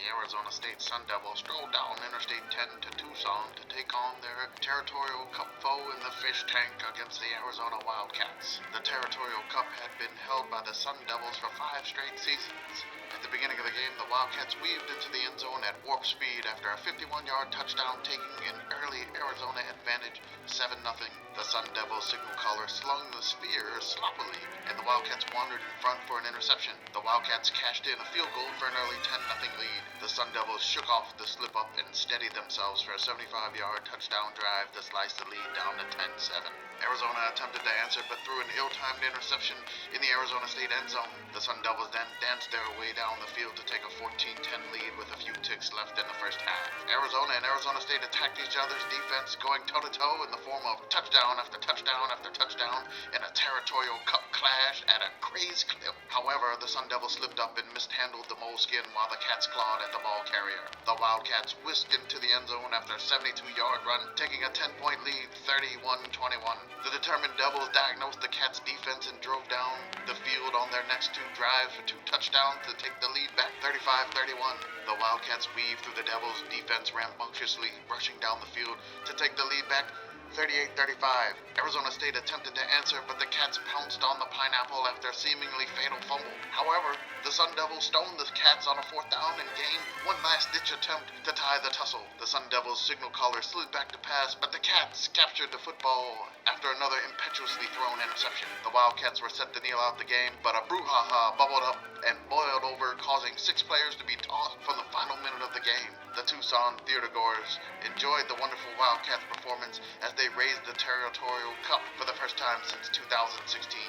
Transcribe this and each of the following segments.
Arizona State Sun Devils strolled down Interstate 10 to Tucson to take on their Territorial Cup foe in the fish tank against the Arizona Wildcats. The Territorial Cup had been held by the Sun Devils for 5 straight seasons. At the beginning of the game, the Wildcats weaved into the end zone at warp speed after a 51-yard touchdown, taking an early Arizona advantage 7-0. The Sun Devils signal caller slung the spear sloppily, and the Wildcats wandered in front for an interception. The Wildcats cashed in a field goal for an early 10-0 lead. The Sun Devils shook off the slip-up and steadied themselves for a 75-yard touchdown drive to slice the lead down to 10-7. Arizona attempted to answer but threw an ill-timed interception in the Arizona State end zone. The Sun Devils then danced their way down the field to take a 14-10 lead with a few ticks left in the first half. Arizona and Arizona State attacked each other's defense, going toe-to-toe in the form of touchdown after touchdown after touchdown in a Territorial Cup clash at a crazy clip. However, the Sun Devils slipped up and mishandled the moleskin while the Cats clawed at the ball carrier. The Wildcats whisked into the end zone after a 72-yard run, taking a 10-point lead, 31-21. The determined Devils diagnosed the Cats' defense and drove down the field on their next 2 drives for 2 touchdowns to take the lead back 35-31. The Wildcats weaved through the Devils' defense rambunctiously, rushing down the field to take the lead back 38-35. Arizona State attempted to answer, but the Cats pounced on the pineapple after a seemingly fatal fumble. However, the Sun Devils stoned the Cats on a 4th down and gained one last-ditch attempt to tie the tussle. The Sun Devils' signal caller slid back to pass, but the Cats captured the football after another impetuously thrown interception. The Wildcats were set to kneel out the game, but a brouhaha bubbled up and boiled over, causing 6 players to be tossed from the final minute of the game. The Tucson theatergoers enjoyed the wonderful Wildcats performance as they raised the Territorial Cup for the first time since 2016.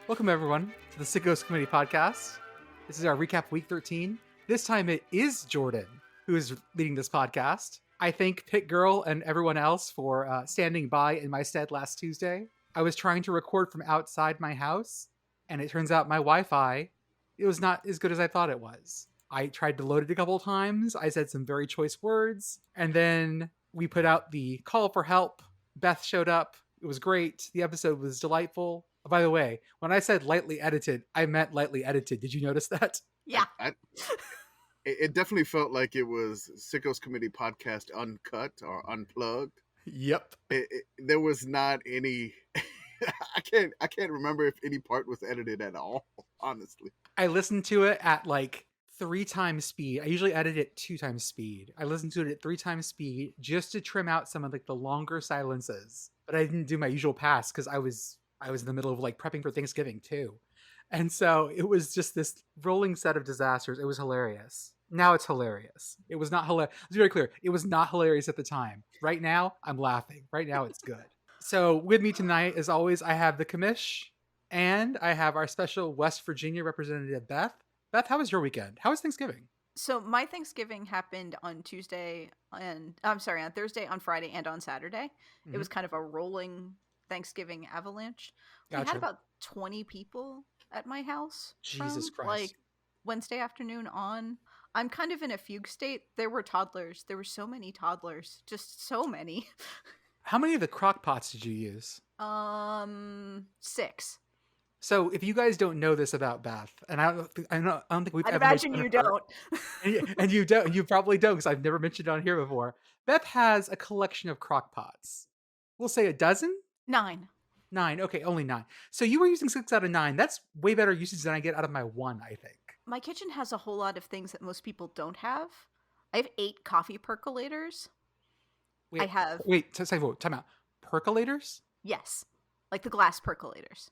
Welcome, everyone, to the Sickos Committee podcast. This is our recap week 13. This time it is Jordan who is leading this podcast. I thank Pit Girl and everyone else for standing by in my stead last Tuesday. I was trying to record from outside my house, and it turns out my Wi-Fi, it was not as good as I thought it was. I tried to load it a couple times. I said some very choice words, and then we put out the call for help. Beth showed up. It was great. The episode was delightful. Oh, by the way, when I said lightly edited, I meant lightly edited. Did you notice that? Yeah. It definitely felt like it was Sickos Committee podcast uncut or unplugged. Yep. There was not any. I can't remember if any part was edited at all. Honestly, I listened to it at like 3 times speed. I usually edit it 2 times speed. I listened to it at 3 times speed just to trim out some of like the longer silences. But I didn't do my usual pass because I was in the middle of like prepping for Thanksgiving too. And so it was just this rolling set of disasters. It was hilarious. Now it's hilarious. It was not hilarious. It's very clear. It was not hilarious at the time. Right now, I'm laughing. Right now, it's good. So with me tonight, as always, I have the Commish and I have our special West Virginia Representative Beth. Beth, how was your weekend? How was Thanksgiving? So my Thanksgiving happened on Thursday, on Friday, and on Saturday. It was kind of a rolling Thanksgiving avalanche. We Gotcha. had about 20 people at my house. Jesus from, Christ. like Wednesday afternoon on. I'm kind of in a fugue state. There were toddlers. There were so many toddlers. Just so many. How many of the crock pots did you use? 6. So if you guys don't know this about Beth, and I don't think we've I'd ever made imagine fun you of her, don't. and you don't, you probably don't, because I've never mentioned it on here before. Beth has a collection of crock pots. We'll say a dozen? 9. 9. Okay, only 9. So you were using 6 out of 9. That's way better usage than I get out of my 1, I think. My kitchen has a whole lot of things that most people don't have. I have 8 coffee percolators. Wait, have- time out. Percolators? Yes. Like the glass percolators.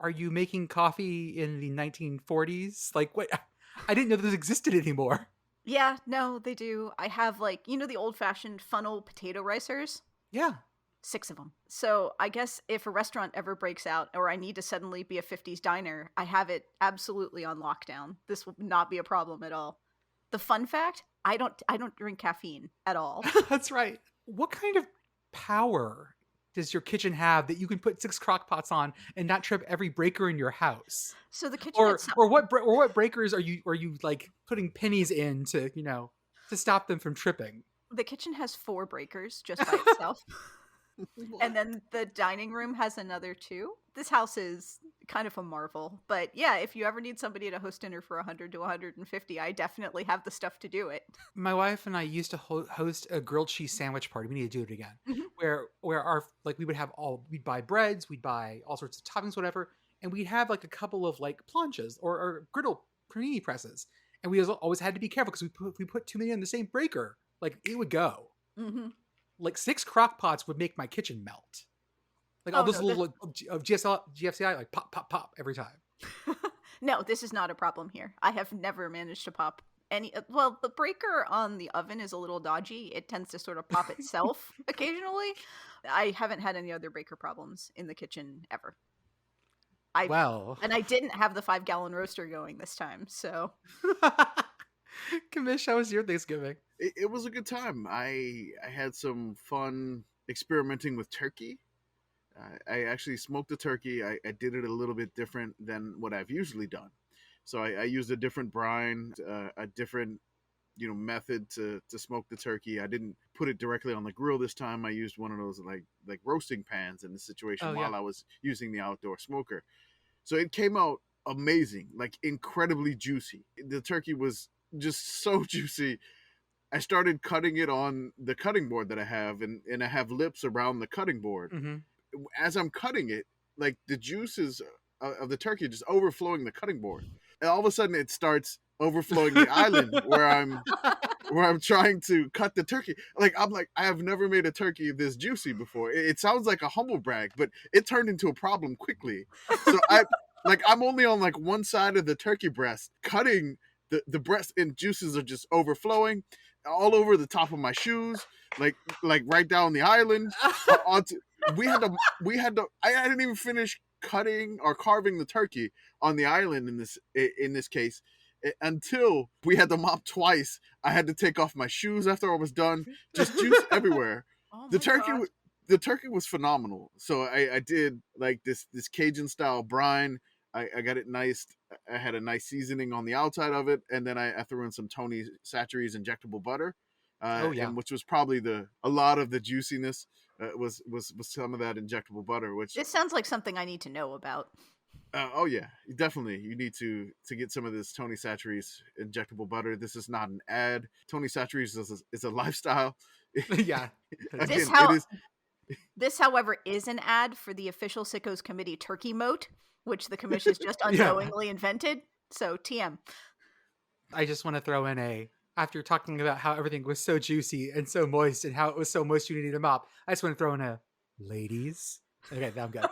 Are you making coffee in the 1940s? Like, what? I didn't know those existed anymore. Yeah, no, they do. I have the old-fashioned funnel potato ricers? Yeah. 6 of them. So I guess if a restaurant ever breaks out or I need to suddenly be a 50s diner, I have it absolutely on lockdown. This will not be a problem at all. The fun fact, I don't drink caffeine at all. That's right. What kind of power does your kitchen have that you can put 6 crock pots on and not trip every breaker in your house? So the kitchen or what breakers are you like putting pennies in to, to stop them from tripping? The kitchen has 4 breakers just by itself. And then the dining room has another 2. This house is kind of a marvel. But yeah, if you ever need somebody to host dinner for 100 to 150, I definitely have the stuff to do it. My wife and I used to host a grilled cheese sandwich party. We need to do it again. Mhm. Where our like we would have we'd buy breads, we'd buy all sorts of toppings, whatever, and we'd have like a couple of like planchas or griddle panini presses, and we always had to be careful because we put too many in the same breaker, like it would go. Mhm. Like 6 crock pots would make my kitchen melt. Like all Oh, those no, little of GFCI like pop pop pop every time. No, this is not a problem here. I have never managed to pop any. Well, the breaker on the oven is a little dodgy. It tends to sort of pop itself occasionally. I haven't had any other breaker problems in the kitchen ever. Well, And I didn't have the 5-gallon roaster going this time, so. Commish, how was your Thanksgiving? It was a good time. I had some fun experimenting with turkey. I actually smoked the turkey. I did it a little bit different than what I've usually done. So I used a different brine, a different method to smoke the turkey. I didn't put it directly on the grill this time. I used one of those like roasting pans in the situation while I was using the outdoor smoker. So it came out amazing, like incredibly juicy. The turkey was just so juicy. I started cutting it on the cutting board that I have, and I have lips around the cutting board. Mm-hmm. As I'm cutting it, like the juices of the turkey just overflowing the cutting board, and all of a sudden it starts overflowing the island where I'm trying to cut the turkey. I'm like, I have never made a turkey this juicy before. It sounds like a humble brag, but it turned into a problem quickly. So I'm only on like one side of the turkey breast, cutting the breast, and juices are just overflowing all over the top of my shoes, like right down the island. Onto we had to. I didn't even finish cutting or carving the turkey on the island in this case until we had to mop twice. I had to take off my shoes after I was done. Just juice everywhere. Oh The my turkey. gosh. The turkey was phenomenal. So I did like this Cajun style brine. I got it nice. I had a nice seasoning on the outside of it, and then I threw in some Tony Chachere's injectable butter, and which was probably a lot of the juiciness was some of that injectable butter. Which This sounds like something I need to know about. oh yeah, definitely you need to get some of this Tony Chachere's injectable butter. This is not an ad. Tony Chachere's is a lifestyle. Yeah. Again, This, however, is an ad for the official Sickos Committee turkey moat, which the Commish has just unknowingly invented. So, TM. I just want to throw in after talking about how everything was so juicy and so moist and how it was so moist you needed a mop, I just want to throw in ladies. Okay, now I'm good.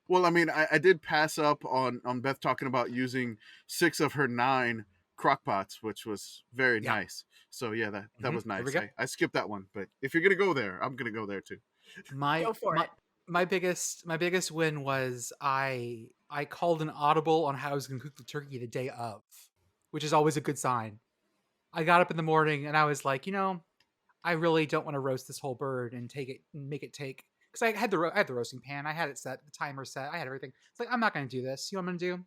Well, I mean, I did pass up on Beth talking about using 6 of her 9 crock pots, which was very nice. So yeah, that was nice. I skipped that one, but if you're gonna go there, I'm gonna go there too. Go for it. My biggest win was I called an audible on how I was gonna cook the turkey the day of, which is always a good sign. I got up in the morning and I was like, I really don't want to roast this whole bird and make it take, because I had the roasting pan, I had it set, the timer set, I had everything. It's like, I'm not gonna do this. You know what I'm gonna do?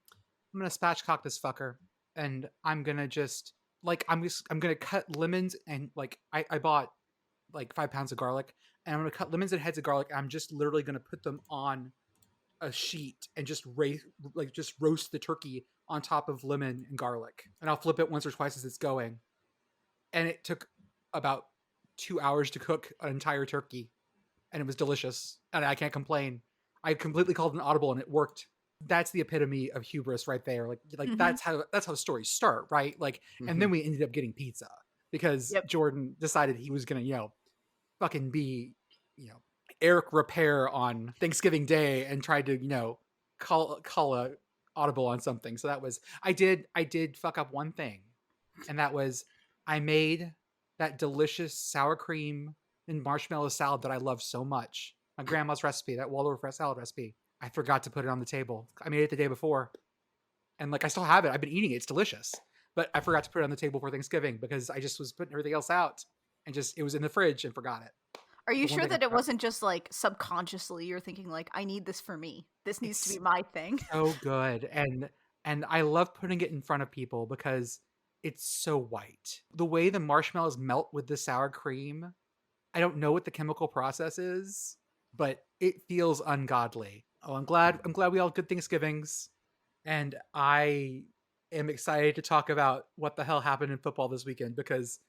I'm gonna spatchcock this fucker, and I'm gonna just I'm gonna cut lemons, and I bought like 5 pounds of garlic, and I'm gonna cut lemons and heads of garlic. And I'm just literally gonna put them on a sheet and just roast the turkey on top of lemon and garlic, and I'll flip it once or twice as it's going. And it took about 2 hours to cook an entire turkey, and it was delicious, and I can't complain. I completely called an audible, and it worked. That's the epitome of hubris right there. Mm-hmm. That's how stories start, right? And then we ended up getting pizza because Jordan decided he was gonna, fucking be, Eric Repair on Thanksgiving Day and tried to, call a audible on something. So that was, I did fuck up one thing, and that was I made that delicious sour cream and marshmallow salad that I love so much. My grandma's recipe, that Waldorf salad recipe. I forgot to put it on the table. I made it the day before, and I still have it. I've been eating it. It's delicious, but I forgot to put it on the table for Thanksgiving because I just was putting everything else out, and it was in the fridge and forgot it. Are you sure that it wasn't just subconsciously you're thinking I need this for me? This needs to be my thing. So good, and I love putting it in front of people because it's so white. The way the marshmallows melt with the sour cream I don't know what the chemical process is, but it feels ungodly. Oh, I'm glad we all had good Thanksgivings, and I am excited to talk about what the hell happened in football this weekend because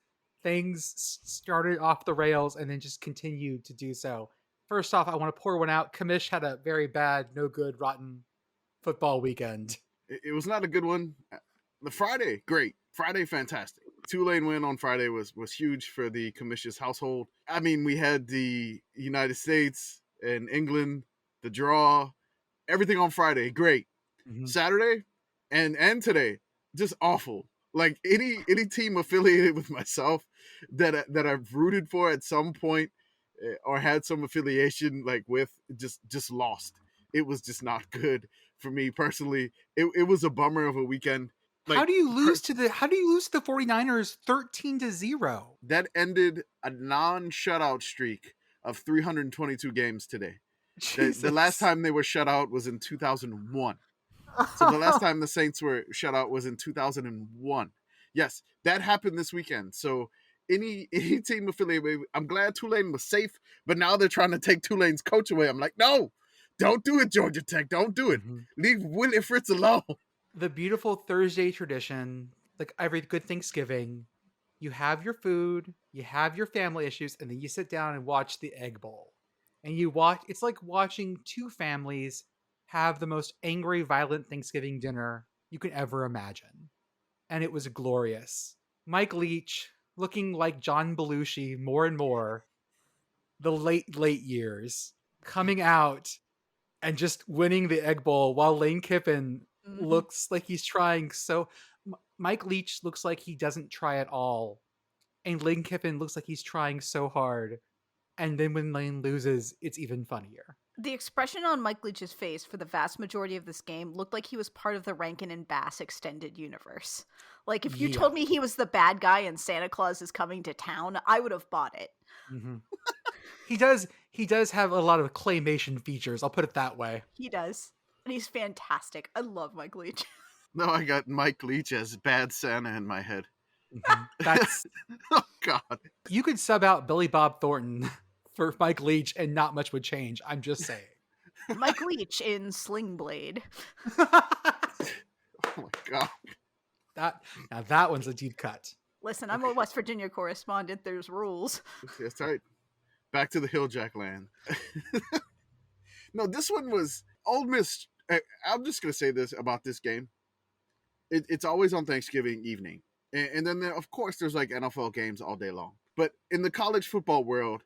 things started off the rails and then just continued to do so. First off, I want to pour one out. Commish had a very bad, no good, rotten football weekend. It was not a good one. The Friday, great. Friday, fantastic. Tulane win on Friday was huge for the Commish's household. I mean, we had the United States and England, the draw, everything on Friday, great. Mm-hmm. Saturday and today, just awful. Like any team affiliated with myself that I've rooted for at some point or had some affiliation like with just lost. It was just not good for me personally. It was a bummer of a weekend. Like, how do you lose to the 49ers 13-0? That ended a non-shutout streak of 322 games today. The last time they were shut out was in 2001. So the last time the Saints were shut out was in 2001. Yes, that happened this weekend. So any team affiliated, I'm glad Tulane was safe, but now they're trying to take Tulane's coach away. I'm like, no, don't do it, Georgia Tech. Don't do it. Mm-hmm. Leave Willie Fritz alone. The beautiful Thursday tradition, like every good Thanksgiving, you have your food, you have your family issues, and then you sit down and watch the Egg Bowl. And you watch, it's like watching two families have the most angry, violent Thanksgiving dinner you can ever imagine. And it was glorious. Mike Leach, looking like John Belushi more and more, the late years, coming out and just winning the Egg Bowl while Lane Kiffin looks like he's trying so... Mike Leach looks like he doesn't try at all. And Lane Kiffin looks like he's trying so hard. And then when Lane loses, it's even funnier. The expression on Mike Leach's face for the vast majority of this game looked like he was part of the Rankin and Bass extended universe. Like, if you told me he was the bad guy and Santa Claus is coming to town, I would have bought it. Mm-hmm. He does have a lot of claymation features, I'll put it that way. He does. And he's fantastic. I love Mike Leach. No, I got Mike Leach as bad Santa in my head. Mm-hmm. That's... oh, God. You could sub out Billy Bob Thornton for Mike Leach and not much would change. I'm just saying. Mike Leach in Sling Blade. Oh my God. That one's a deep cut. Listen, I'm a West Virginia correspondent. There's rules. That's right. Back to the Hill Jack land. No, this one was Ole Miss. I'm just going to say this about this game. It's always on Thanksgiving evening. And then, of course, there's like NFL games all day long. But in the college football world,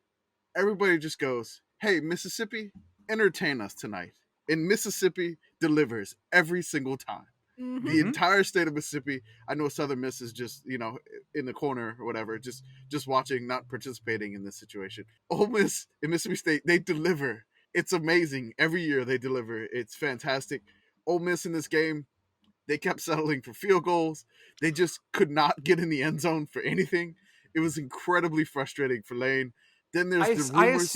everybody just goes, hey, Mississippi, entertain us tonight. And Mississippi delivers every single time. Mm-hmm. The entire state of Mississippi. I know Southern Miss is just, in the corner or whatever, just watching, not participating in this situation. Ole Miss and Mississippi State, they deliver. It's amazing. Every year they deliver. It's fantastic. Ole Miss in this game, they kept settling for field goals. They just could not get in the end zone for anything. It was incredibly frustrating for Lane. Then there's the rumors.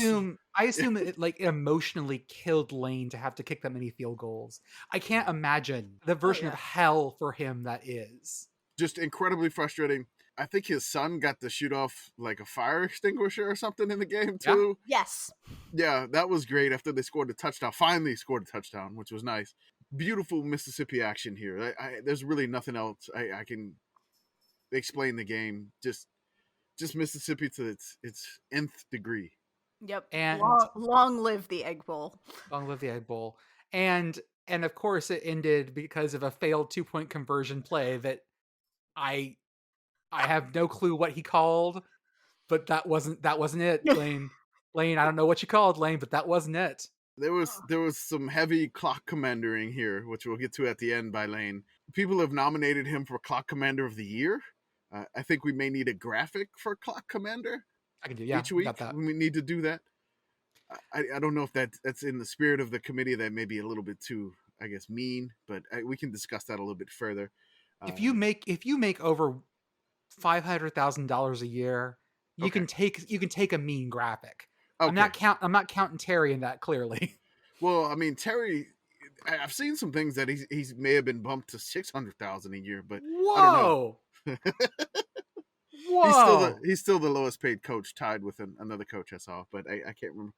I assume it like emotionally killed Lane to have to kick that many field goals. I can't imagine the version of hell for him that is. Just incredibly frustrating. I think his son got to shoot off like a fire extinguisher or something in the game too. Yeah. Yes. Yeah, that was great after they scored a touchdown. Finally scored a touchdown, which was nice. Beautiful Mississippi action here. There's really nothing else I can explain the game. Just Mississippi to its nth degree. Yep. And long live the Egg Bowl. Long live the Egg Bowl. And of course it ended because of a failed 2-point conversion play that I have no clue what he called, but that wasn't it, Lane. Lane, I don't know what you called, Lane, but that wasn't it. There was some heavy clock commandering here, which we'll get to at the end by Lane. People have nominated him for Clock Commander of the Year. I think we may need a graphic for Clock Commander. I can do each week. We need to do that. I don't know if that's in the spirit of the committee. That may be a little bit too, I guess, mean, but we can discuss that a little bit further. If you make over $500,000 a year, you can take a mean graphic. Okay. I'm not counting Terry in that, clearly. Well, I mean, Terry, I've seen some things that he's may have been bumped to $600,000 a year, but whoa. I don't know. Whoa! He's still the lowest paid coach, tied with another coach I saw, but I can't remember.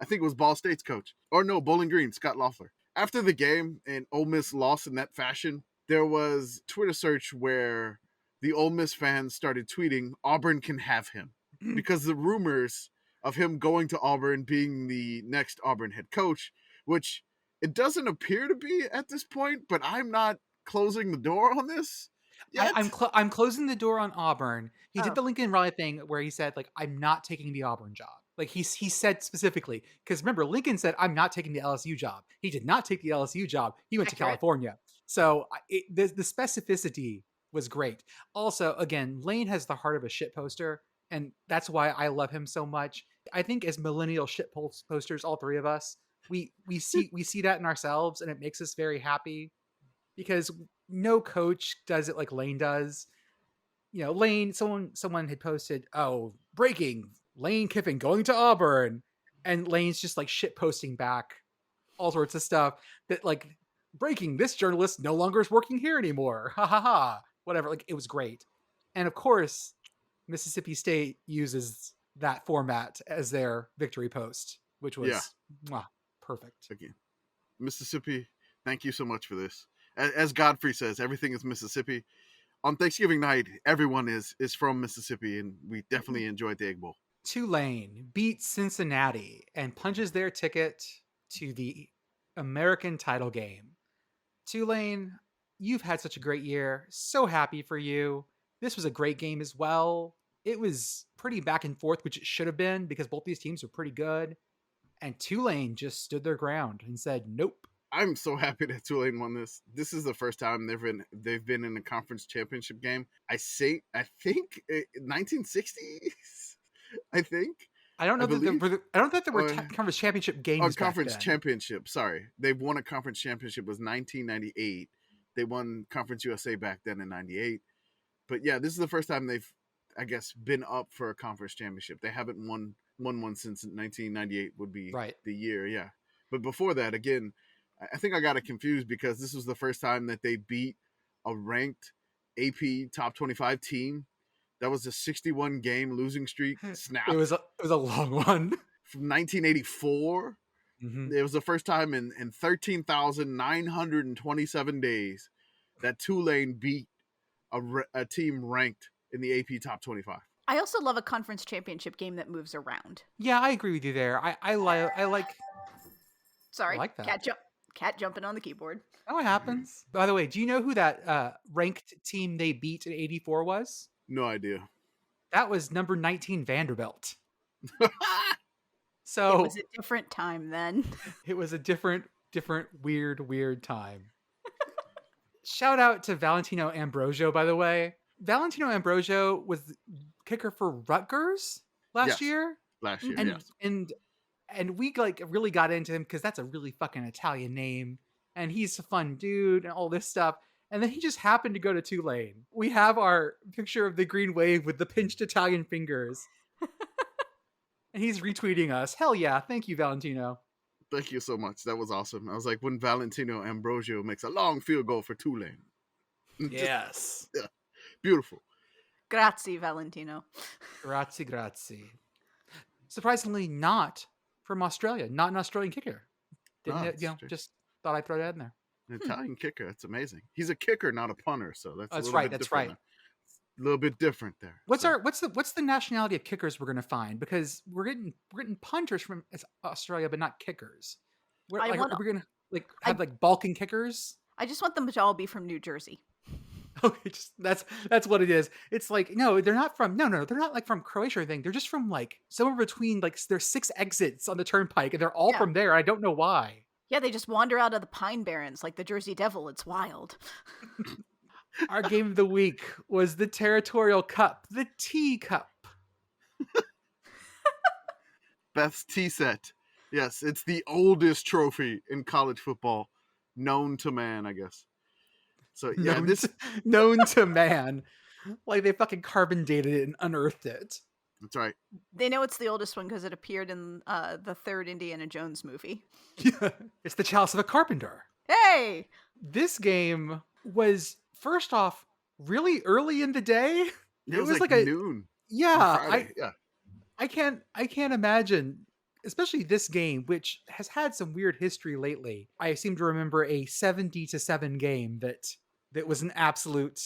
I think it was Ball State's coach, or no, Bowling Green, Scott Loeffler. After the game and Ole Miss lost in that fashion, there was Twitter search where the Ole Miss fans started tweeting, "Auburn can have him," because the rumors of him going to Auburn, being the next Auburn head coach, which it doesn't appear to be at this point, but I'm not closing the door on this yet. I'm closing the door on Auburn. He did Oh. the Lincoln Riley thing where he said, like, I'm not taking the Auburn job. Like, he said specifically, because remember, Lincoln said, I'm not taking the LSU job. He did not take the LSU job. He went to Accurate. California. So the specificity was great. Also, again, Lane has the heart of a shit poster, and that's why I love him so much. I think as millennial shit posters, all three of us, we see that in ourselves, and it makes us very happy, because no coach does it like Lane does. You know, Lane, someone had posted, "Oh, breaking, Lane Kiffin going to Auburn," and Lane's just like shit posting back all sorts of stuff that, like, breaking, this journalist no longer is working here anymore. Ha ha ha. Whatever. Like, it was great. And of course, Mississippi State uses that format as their victory post, which was perfect. Again, Mississippi, thank you so much for this. As Godfrey says, everything is Mississippi. On Thanksgiving night, everyone is from Mississippi, and we definitely enjoyed the Egg Bowl. Tulane beats Cincinnati and punches their ticket to the American title game. Tulane, you've had such a great year. So happy for you. This was a great game as well. It was pretty back and forth, which it should have been, because both these teams were pretty good. And Tulane just stood their ground and said, nope. I'm so happy that Tulane won this. This is the first time they've been in a conference championship game. I think 1960s. I think. I don't know that there were conference championship games. Conference championship. Sorry, they won a conference championship. Was 1998. They won Conference USA back then in '98. But yeah, this is the first time they've, I guess, been up for a conference championship. They haven't won one since 1998 would be the year. Yeah, but before that, again, I think I got it confused because this was the first time that they beat a ranked AP top 25 team. That was a 61 game losing streak snap. It was a long one. From 1984. Mm-hmm. It was the first time in 13,927 days that Tulane beat a team ranked in the AP top 25. I also love a conference championship game that moves around. Yeah, I agree with you there. I like. Sorry, I like that. Cat jumping on the keyboard. Oh, it happens. By the way, do you know who that ranked team they beat in '84 was? No idea. That was number 19 Vanderbilt. So it was a different time then. It was a different, weird time. Shout out to Valentino Ambrosio, by the way. Valentino Ambrosio was the kicker for Rutgers last year. Last year, and, yes. And we like really got into him because that's a really fucking Italian name. And he's a fun dude and all this stuff. And then he just happened to go to Tulane. We have our picture of the green wave with the pinched Italian fingers. And he's retweeting us. Hell yeah. Thank you, Valentino. Thank you so much. That was awesome. I was like, when Valentino Ambrosio makes a long field goal for Tulane. Yes. Yeah, beautiful. Grazie, Valentino. Grazie. Surprisingly, not from Australia. Not an Australian kicker. Just thought I'd throw that in there. An Italian kicker. That's amazing. He's a kicker, not a punter. So that's right. A little bit different there. What's the nationality of kickers we're gonna find? Because we're getting punters from Australia, but not kickers. Are we gonna have Balkan kickers? I just want them to all be from New Jersey. Okay, that's what it is. It's like, no, they're not from they're not like from Croatia or anything. They're just from like somewhere between, like, there's 6 exits on the turnpike, and they're all from there. I don't know why. Yeah, they just wander out of the Pine Barrens like the Jersey Devil. It's wild. Our game of the week was the Territorial Cup, the Tea Cup. Beth's tea set. Yes, it's the oldest trophy in college football known to man, I guess. So yeah, known to man. Like they fucking carbon dated it and unearthed it. That's right. They know it's the oldest one because it appeared in the 3rd Indiana Jones movie. Yeah, it's the Chalice of a Carpenter. Hey! This game was, first off, really early in the day. It was was like like a noon on yeah. Friday. Yeah. I can't imagine, especially this game, which has had some weird history lately. I seem to remember a 70-7 game that was an absolute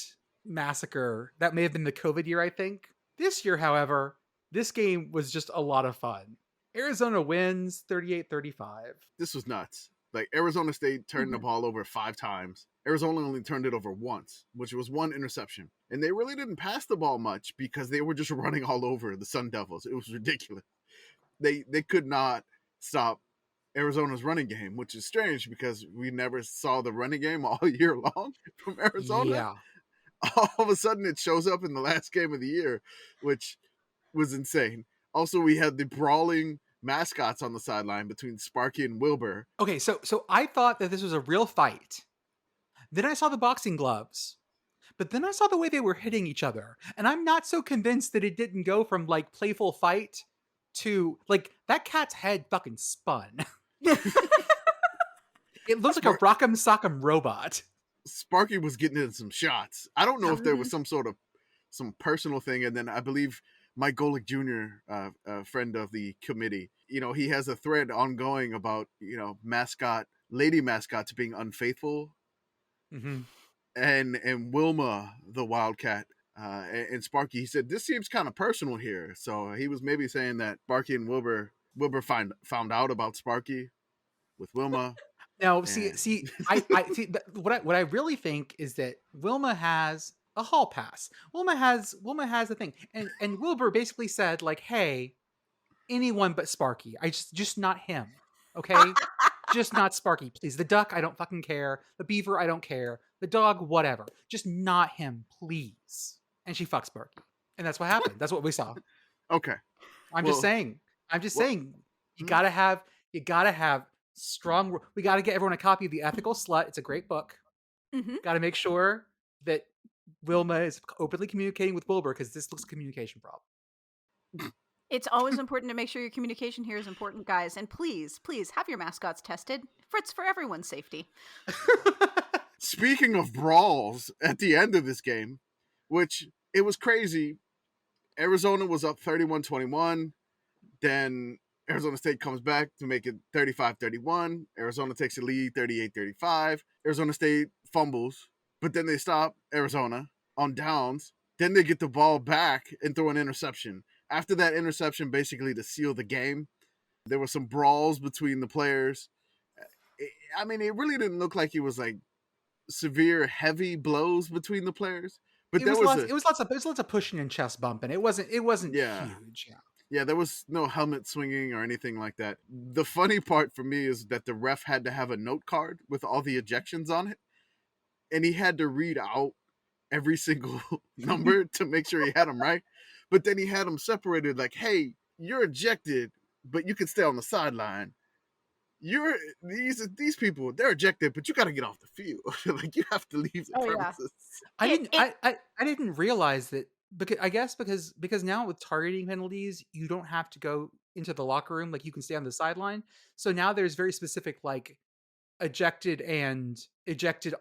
massacre. That may have been the COVID year, I think. This year, however, this game was just a lot of fun. Arizona wins 38-35. This was nuts. Like Arizona State turned the Mhm. ball over 5 times. Arizona only turned it over once, which was 1 interception. And they really didn't pass the ball much because they were just running all over the Sun Devils. It was ridiculous. They could not stop Arizona's running game, which is strange because we never saw the running game all year long from Arizona. Yeah. All of a sudden it shows up in the last game of the year, which was insane. Also, we had the brawling mascots on the sideline between Sparky and Wilbur. Okay, so I thought that this was a real fight. Then I saw the boxing gloves. But then I saw the way they were hitting each other. And I'm not so convinced that it didn't go from like playful fight to like that cat's head fucking spun. It looks like a rock'em sock'em robot. Sparky was getting in some shots. I don't know if there was Mhm. some personal thing, and then I believe Mike Golick Jr., a friend of the committee, he has a thread ongoing about lady mascots being unfaithful, Mm-hmm. and Wilma the Wildcat. And Sparky, he said this seems kind of personal here. So he was maybe saying that Sparky and Wilbur found out about Sparky with Wilma. Now, And see, I see what I really think is that Wilma has a hall pass. Wilma has a thing, and Wilbur basically said like, "Hey, anyone but Sparky. I just not him, okay? Just not Sparky, please. The duck, I don't fucking care. The beaver, I don't care. The dog, whatever. Just not him, please." And she fucks Sparky, and that's what happened. That's what we saw. okay. I'm Well, just saying. I'm just well- saying. You Hmm. gotta have strong. We gotta get everyone a copy of The Ethical Slut. It's a great book. Mhm. Gotta make sure that Wilma is openly communicating with Wilbur because this looks like a communication problem. It's always important to make sure your communication here is important, guys. And please have your mascots tested. It's for everyone's safety. Speaking of brawls at the end of this game, which it was crazy. Arizona was up 31-21. Then Arizona State comes back to make it 35-31. Arizona takes the lead 38-35. Arizona State fumbles, but then they stop Arizona on downs. Then they get the ball back and throw an interception. After that interception, basically to seal the game, there were some brawls between the players. I mean, it really didn't look like it was like severe, heavy blows between the players. But it was lots of pushing and chest bumping. It wasn't Yeah. huge. Yeah. Yeah, there was no helmet swinging or anything like that. The funny part for me is that the ref had to have a note card with all the ejections on it, and he had to read out every single number to make sure he had them right. But then he had them separated like, hey, you're ejected, but you can stay on the sideline. These people, they're ejected, but you got to get off the field. Like, you have to leave the Oh, yeah. premises. I didn't realize that because now with targeting penalties, you don't have to go into the locker room, like you can stay on the sideline. So now there's very specific like ejected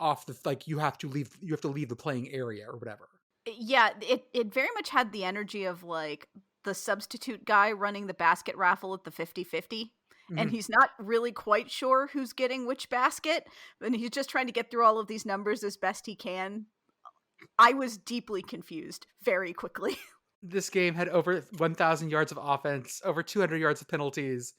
off the like you have to leave the playing area or whatever. Yeah, it very much had the energy of like the substitute guy running the basket raffle at the 50-50. And Mhm. he's not really quite sure who's getting which basket, and he's just trying to get through all of these numbers as best he can. I was deeply confused very quickly. This game had over 1,000 yards of offense, over 200 yards of penalties,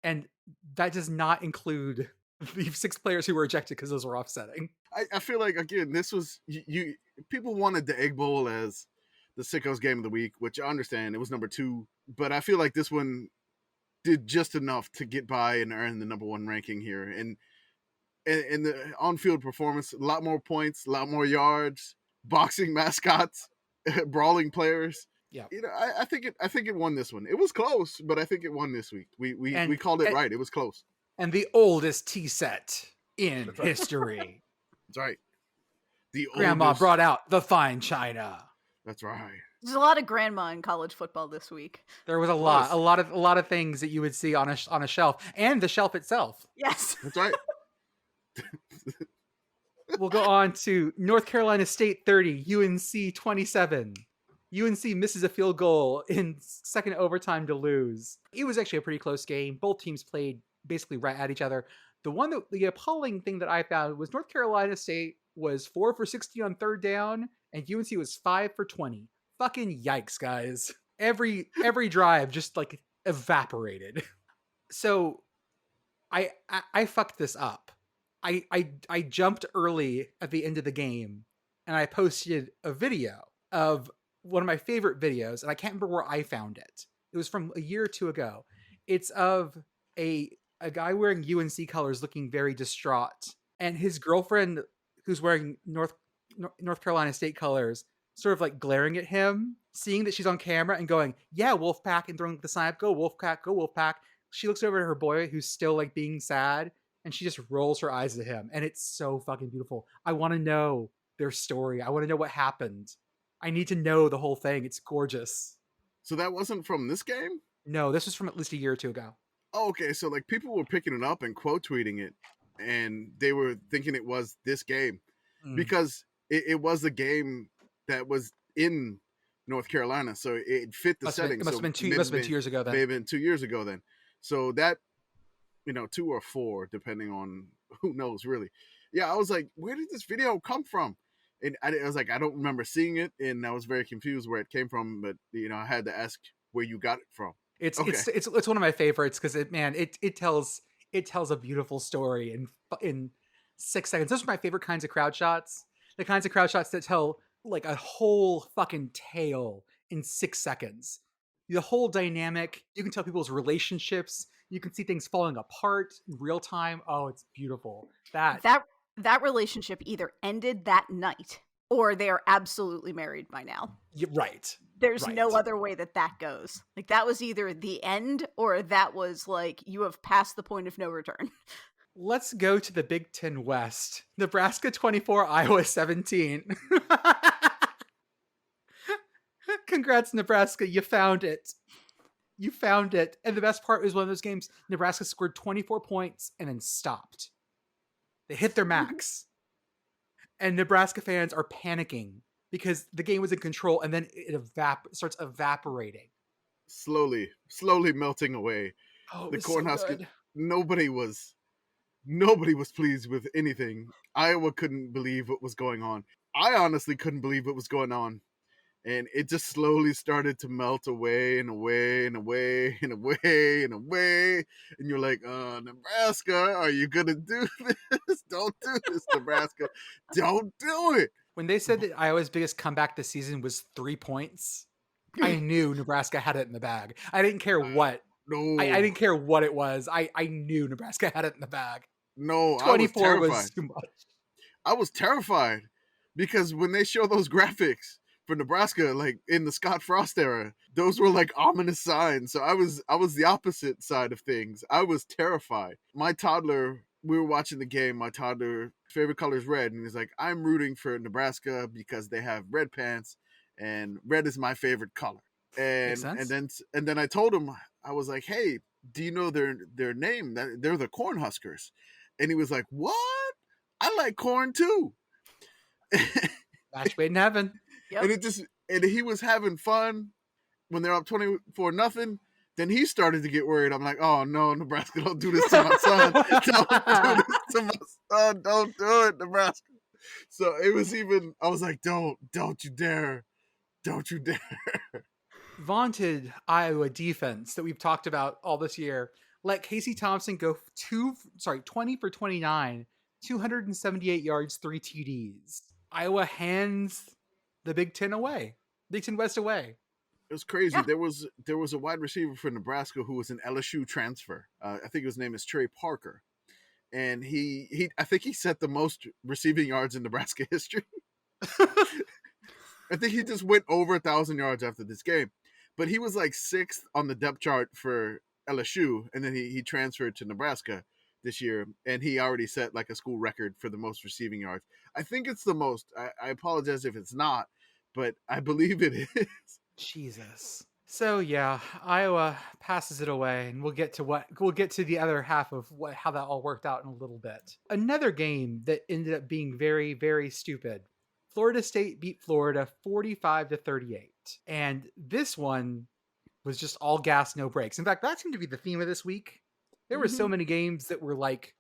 and that does not include the 6 players who were ejected because those were offsetting. I feel like, again, this was you people wanted the Egg Bowl as the Sickos game of the week, which I understand it was number 2, but I feel like this one did just enough to get by and earn the number 1 ranking here. And the on-field performance, a lot more points, a lot more yards, boxing mascots, brawling players. Yeah. I think it won this one. It was close, but I think it won this week. We called it right. It was close. And the oldest tea set in history. That's right. The Grandma oldest. brought out the fine china. That's right. There's a lot of grandma in college football this week. There was a lot of things that you would see on a shelf, and the shelf itself. Yes. That's right. We'll go on to North Carolina State 30, UNC 27. UNC misses a field goal in second overtime to lose. It was actually a pretty close game. Both teams played basically right at each other. The appalling thing that I found was North Carolina State was 4 for 60 on third down, and UNC was 5 for 20. Fucking yikes, guys. Every drive just like evaporated. So I fucked this up. I jumped early at the end of the game, and I posted a video of one of my favorite videos, and I can't remember where I found it. It was from a year or two ago. It's of a guy wearing UNC colors looking very distraught, and his girlfriend who's wearing North Carolina State colors sort of like glaring at him, seeing that she's on camera and going, yeah, Wolfpack, and throwing the sign up, go Wolfpack, go Wolfpack. She looks over at her boy who's still like being sad, and she just rolls her eyes at him, and it's so fucking beautiful. I want to know their story. I want to know what happened. I need to know the whole thing. It's gorgeous. So that wasn't from this game? No, this was from at least a year or two ago. Oh, okay. So like people were picking it up and quote tweeting it, and they were thinking it was this game because it was a game that was in North Carolina, so it fit the setting. It must have been 2 years ago then. May have been 2 years ago then. So that, 2 or 4, depending on who knows really. Yeah, I was like, where did this video come from? And I was like, I don't remember seeing it, and I was very confused where it came from. But I had to ask where you got it from. It's one of my favorites because it tells a beautiful story in 6 seconds. Those are my favorite kinds of crowd shots. The kinds of crowd shots that tell like a whole fucking tale in 6 seconds. The whole dynamic. You can tell people's relationships. You can see things falling apart in real time. Oh, it's beautiful. That relationship either ended that night or they are absolutely married by now. Right. There's no other way that goes. Like that was either the end or that was like you have passed the point of no return. Let's go to the Big Ten West. Nebraska 24, Iowa 17. Congrats, Nebraska. You found it. And the best part was one of those games, Nebraska scored 24 points and then stopped. They hit their max. And Nebraska fans are panicking because the game was in control, and then it starts evaporating. Slowly melting away. Oh, the Cornhuskers, nobody was pleased with anything. Iowa couldn't believe what was going on. I honestly couldn't believe what was going on. And it just slowly started to melt away and away and away and away and away. And you're like, Nebraska, are you going to do this? Don't do this, Nebraska. Don't do it. When they said that Iowa's biggest comeback this season was 3 points, I knew Nebraska had it in the bag. I didn't care what. No. I didn't care what it was. I knew Nebraska had it in the bag. No, 24 was too much. I was terrified because when they show those graphics for Nebraska, like in the Scott Frost era, those were like ominous signs. So I was the opposite side of things. I was terrified. My toddler, we were watching the game. My toddler favorite color is red, and he's like, I'm rooting for Nebraska because they have red pants, and red is my favorite color. And then I told him, I was like, hey, do you know their name? They're the Cornhuskers. And he was like, what? I like corn too. Match made in heaven. Yep. And he was having fun when they're up 24-0. Then he started to get worried. I'm like, oh no, Nebraska, don't do this to my son. Don't do this to my son. Don't do it, Nebraska. So it was I was like, don't you dare. Don't you dare. Vaunted Iowa defense that we've talked about all this year let Casey Thompson go 20 for 29, 278 yards, 3 TDs. Iowa hands the Big Ten West away. It was crazy. Yeah. There was a wide receiver for Nebraska who was an LSU transfer. I think his name is Trey Parker, and I think he set the most receiving yards in Nebraska history. I think he just went over 1,000 yards after this game, but he was like 6th on the depth chart for LSU, and then he transferred to Nebraska this year, and he already set like a school record for the most receiving yards. I think it's the most. I apologize if it's not, but I believe it is. Jesus. So yeah, Iowa passes it away, and we'll get to the other half of how that all worked out in a little bit. Another game that ended up being very, very stupid. Florida State beat Florida 45-38. State. And this one was just all gas, no brakes. In fact, that seemed to be the theme of this week. There were so many games that were like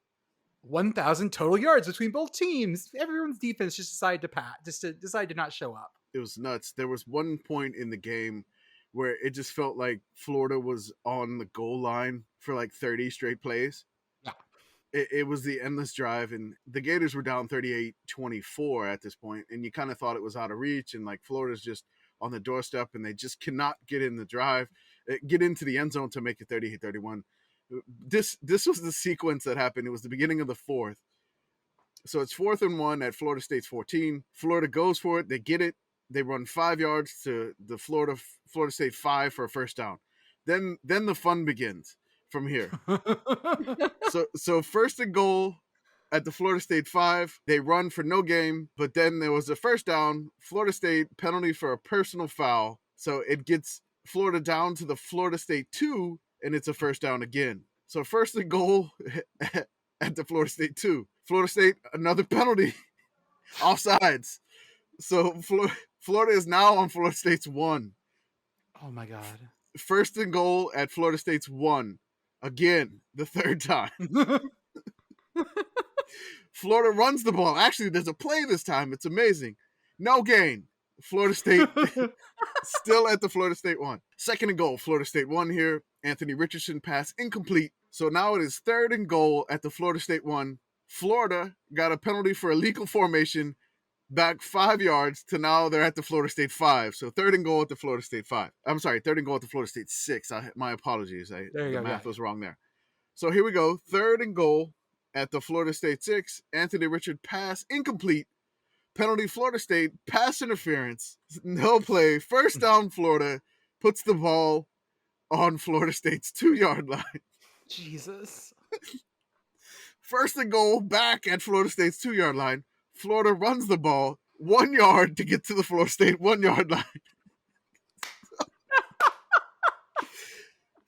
1,000 total yards between both teams. Everyone's defense just decided to not show up. It was nuts. There was one point in the game where it just felt like Florida was on the goal line for like 30 straight plays. Yeah. It was the endless drive, and the Gators were down 38-24 at this point, and you kind of thought it was out of reach, and like Florida's just on the doorstep, and they just cannot get in the drive, get into the end zone to make it 38-31. This was the sequence that happened. It was the beginning of the fourth. So it's 4th and 1 at Florida State's 14. Florida goes for it. They get it. They run 5 yards to the Florida State 5 for a first down. Then the fun begins from here. So 1st and goal at the Florida State 5. They run for no gain, but then there was a first down. Florida State penalty for a personal foul. So it gets Florida down to the Florida State 2, and it's a first down again. So 1st and goal at the Florida State 2. Florida State, another penalty. Offsides. So Florida is now on Florida State's 1. Oh my God. 1st and goal at Florida State's 1. Again, the 3rd time. Florida runs the ball. Actually, there's a play this time. It's amazing. No gain. Florida State still at the Florida State 1. 2nd and goal. Florida State 1 here. Anthony Richardson pass incomplete. So now it is 3rd and goal at the Florida State 1. Florida got a penalty for illegal formation, back 5 yards to now they're at the Florida State 5. So 3rd and goal at the Florida State 5. I'm sorry, 3rd and goal at the Florida State 6. My apologies. The math was wrong there. So here we go. 3rd and goal at the Florida State 6. Anthony Richard pass incomplete. Penalty Florida State, pass interference, no play. First down Florida, puts the ball on Florida State's 2-yard line. Jesus. 1st and goal back at Florida State's 2-yard line. Florida runs the ball 1 yard to get to the Florida State 1-yard line.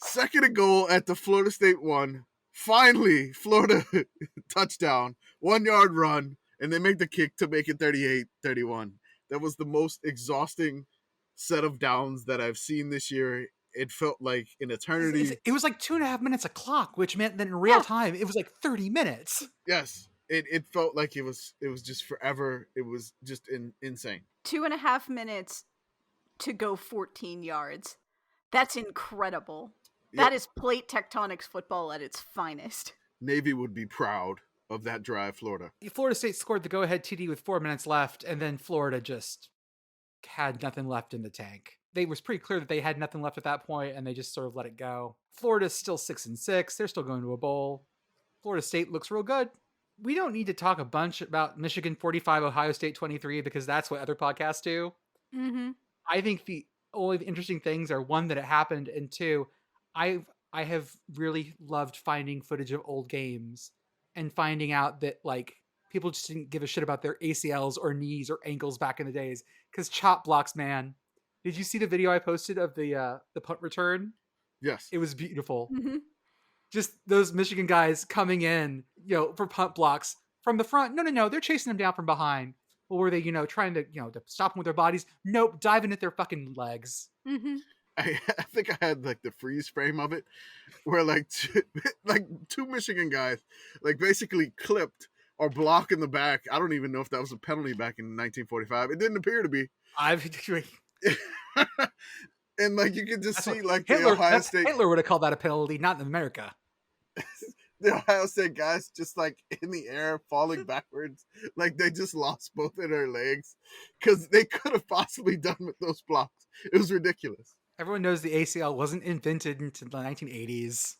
2nd and goal at the Florida State 1. Finally, Florida touchdown, 1-yard run, and they make the kick to make it 38-31. That was the most exhausting set of downs that I've seen this year. It felt like an eternity. It was like 2.5 minutes a clock, which meant that in real time, it was like 30 minutes. Yes. It felt like it was just forever. It was just insane. 2.5 minutes to go 14 yards. That's incredible. Yep. That is plate tectonics football at its finest. Navy would be proud of that drive, Florida. Florida State scored the go-ahead TD with 4 minutes left, and then Florida just had nothing left in the tank. It was pretty clear that they had nothing left at that point, and they just sort of let it go. Florida's still 6-6. They're still going to a bowl. Florida State looks real good. We don't need to talk a bunch about Michigan 45, Ohio State 23, because that's what other podcasts do. Mm-hmm. I think the only interesting things are, one, that it happened, and two, I have really loved finding footage of old games and finding out that like people just didn't give a shit about their ACLs or knees or ankles back in the days, because chop blocks, man. Did you see the video I posted of the punt return? Yes. It was beautiful. Mm-hmm. Just those Michigan guys coming in, for punt blocks from the front. No, they're chasing them down from behind. Or were they, trying to, to stop them with their bodies? Nope, diving at their fucking legs. Mm-hmm. I think I had like the freeze frame of it, where like two Michigan guys like basically clipped or blocked in the back. I don't even know if that was a penalty back in 1945. It didn't appear to be. And like you can just see like the Ohio State. Hitler would have called that a penalty, not in America. The Ohio State guys just like in the air falling backwards, like they just lost both of their legs because they could have possibly done with those blocks. It was ridiculous. Everyone knows the ACL wasn't invented until the 1980s.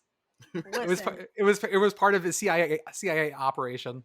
Listen, It was part of the CIA operation.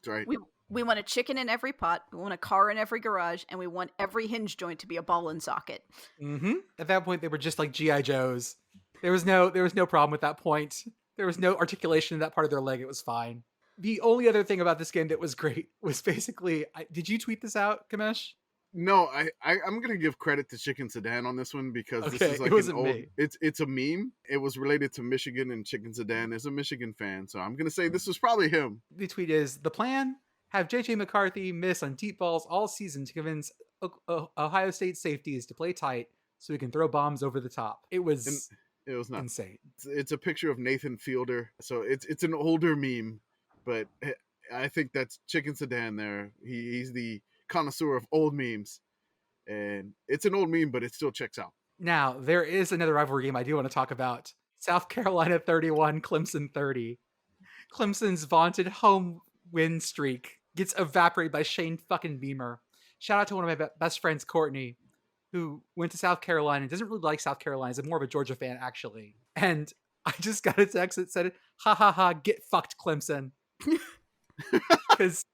That's right. we want a chicken in every pot, we want a car in every garage, and we want every hinge joint to be a ball and socket. Mm-hmm. At that point, they were just like G.I. Joes. There was no problem at that point. There was no articulation in that part of their leg. It was fine. The only other thing about this game that was great was basically, did you tweet this out, Commish? No, I'm gonna give credit to Chicken Sedan on this one because this is like it's a meme. It was related to Michigan, and Chicken Sedan is a Michigan fan, so I'm gonna say this was probably him. The tweet is, the plan: have J.J. McCarthy miss on deep balls all season to convince Ohio State safeties to play tight, so he can throw bombs over the top. It was It was not insane. It's a picture of Nathan Fielder, so it's an older meme, but I think that's Chicken Sedan there. He's the connoisseur of old memes, and it's an old meme, but it still checks out. Now, there is another rivalry game I do want to talk about. South Carolina 31, Clemson 30. Clemson's vaunted home win streak gets evaporated by Shane fucking Beamer. Shout out to one of my best friends, Courtney, who went to South Carolina and doesn't really like South Carolina. He's more of a Georgia fan, actually. And I just got a text that said, ha ha ha, get fucked, Clemson. because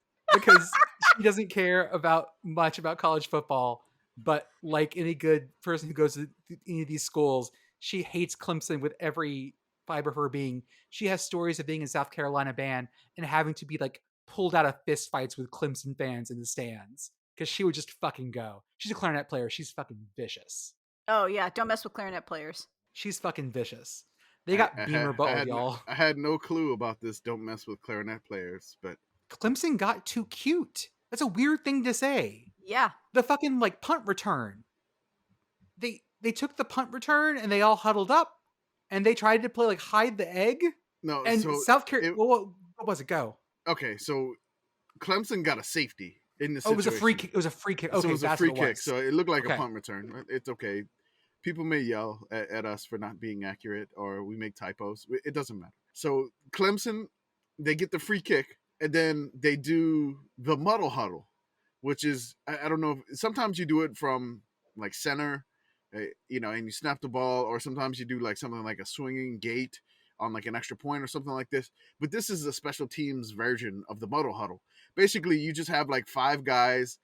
she doesn't care much about college football, but like any good person who goes to any of these schools, she hates Clemson with every fiber of her being. She has stories of being in South Carolina band and having to be like pulled out of fist fights with Clemson fans in the stands because she would just fucking go. She's a clarinet player. She's fucking vicious. Oh yeah, don't mess with clarinet players. She's fucking vicious. They got Beamer buttled, y'all. I had no clue about this. Don't mess with clarinet players, but Clemson got too cute. That's a weird thing to say. Yeah. The fucking like punt return. They took the punt return and they all huddled up and they tried to play like hide the egg. No, and so South Carolina. What was it? Go. Okay, so Clemson got a safety in the situation. Oh, it was a free kick. It was a free kick. Okay, so it was a free kick. Was. So it looked like a punt return. It's okay. People may yell at us for not being accurate or we make typos. It doesn't matter. So Clemson, they get the free kick and then they do the muddle huddle, which is, I don't know, sometimes you do it from like center, and you snap the ball, or sometimes you do like something like a swinging gate on like an extra point or something like this. But this is a special teams version of the muddle huddle. Basically, you just have like 5 guys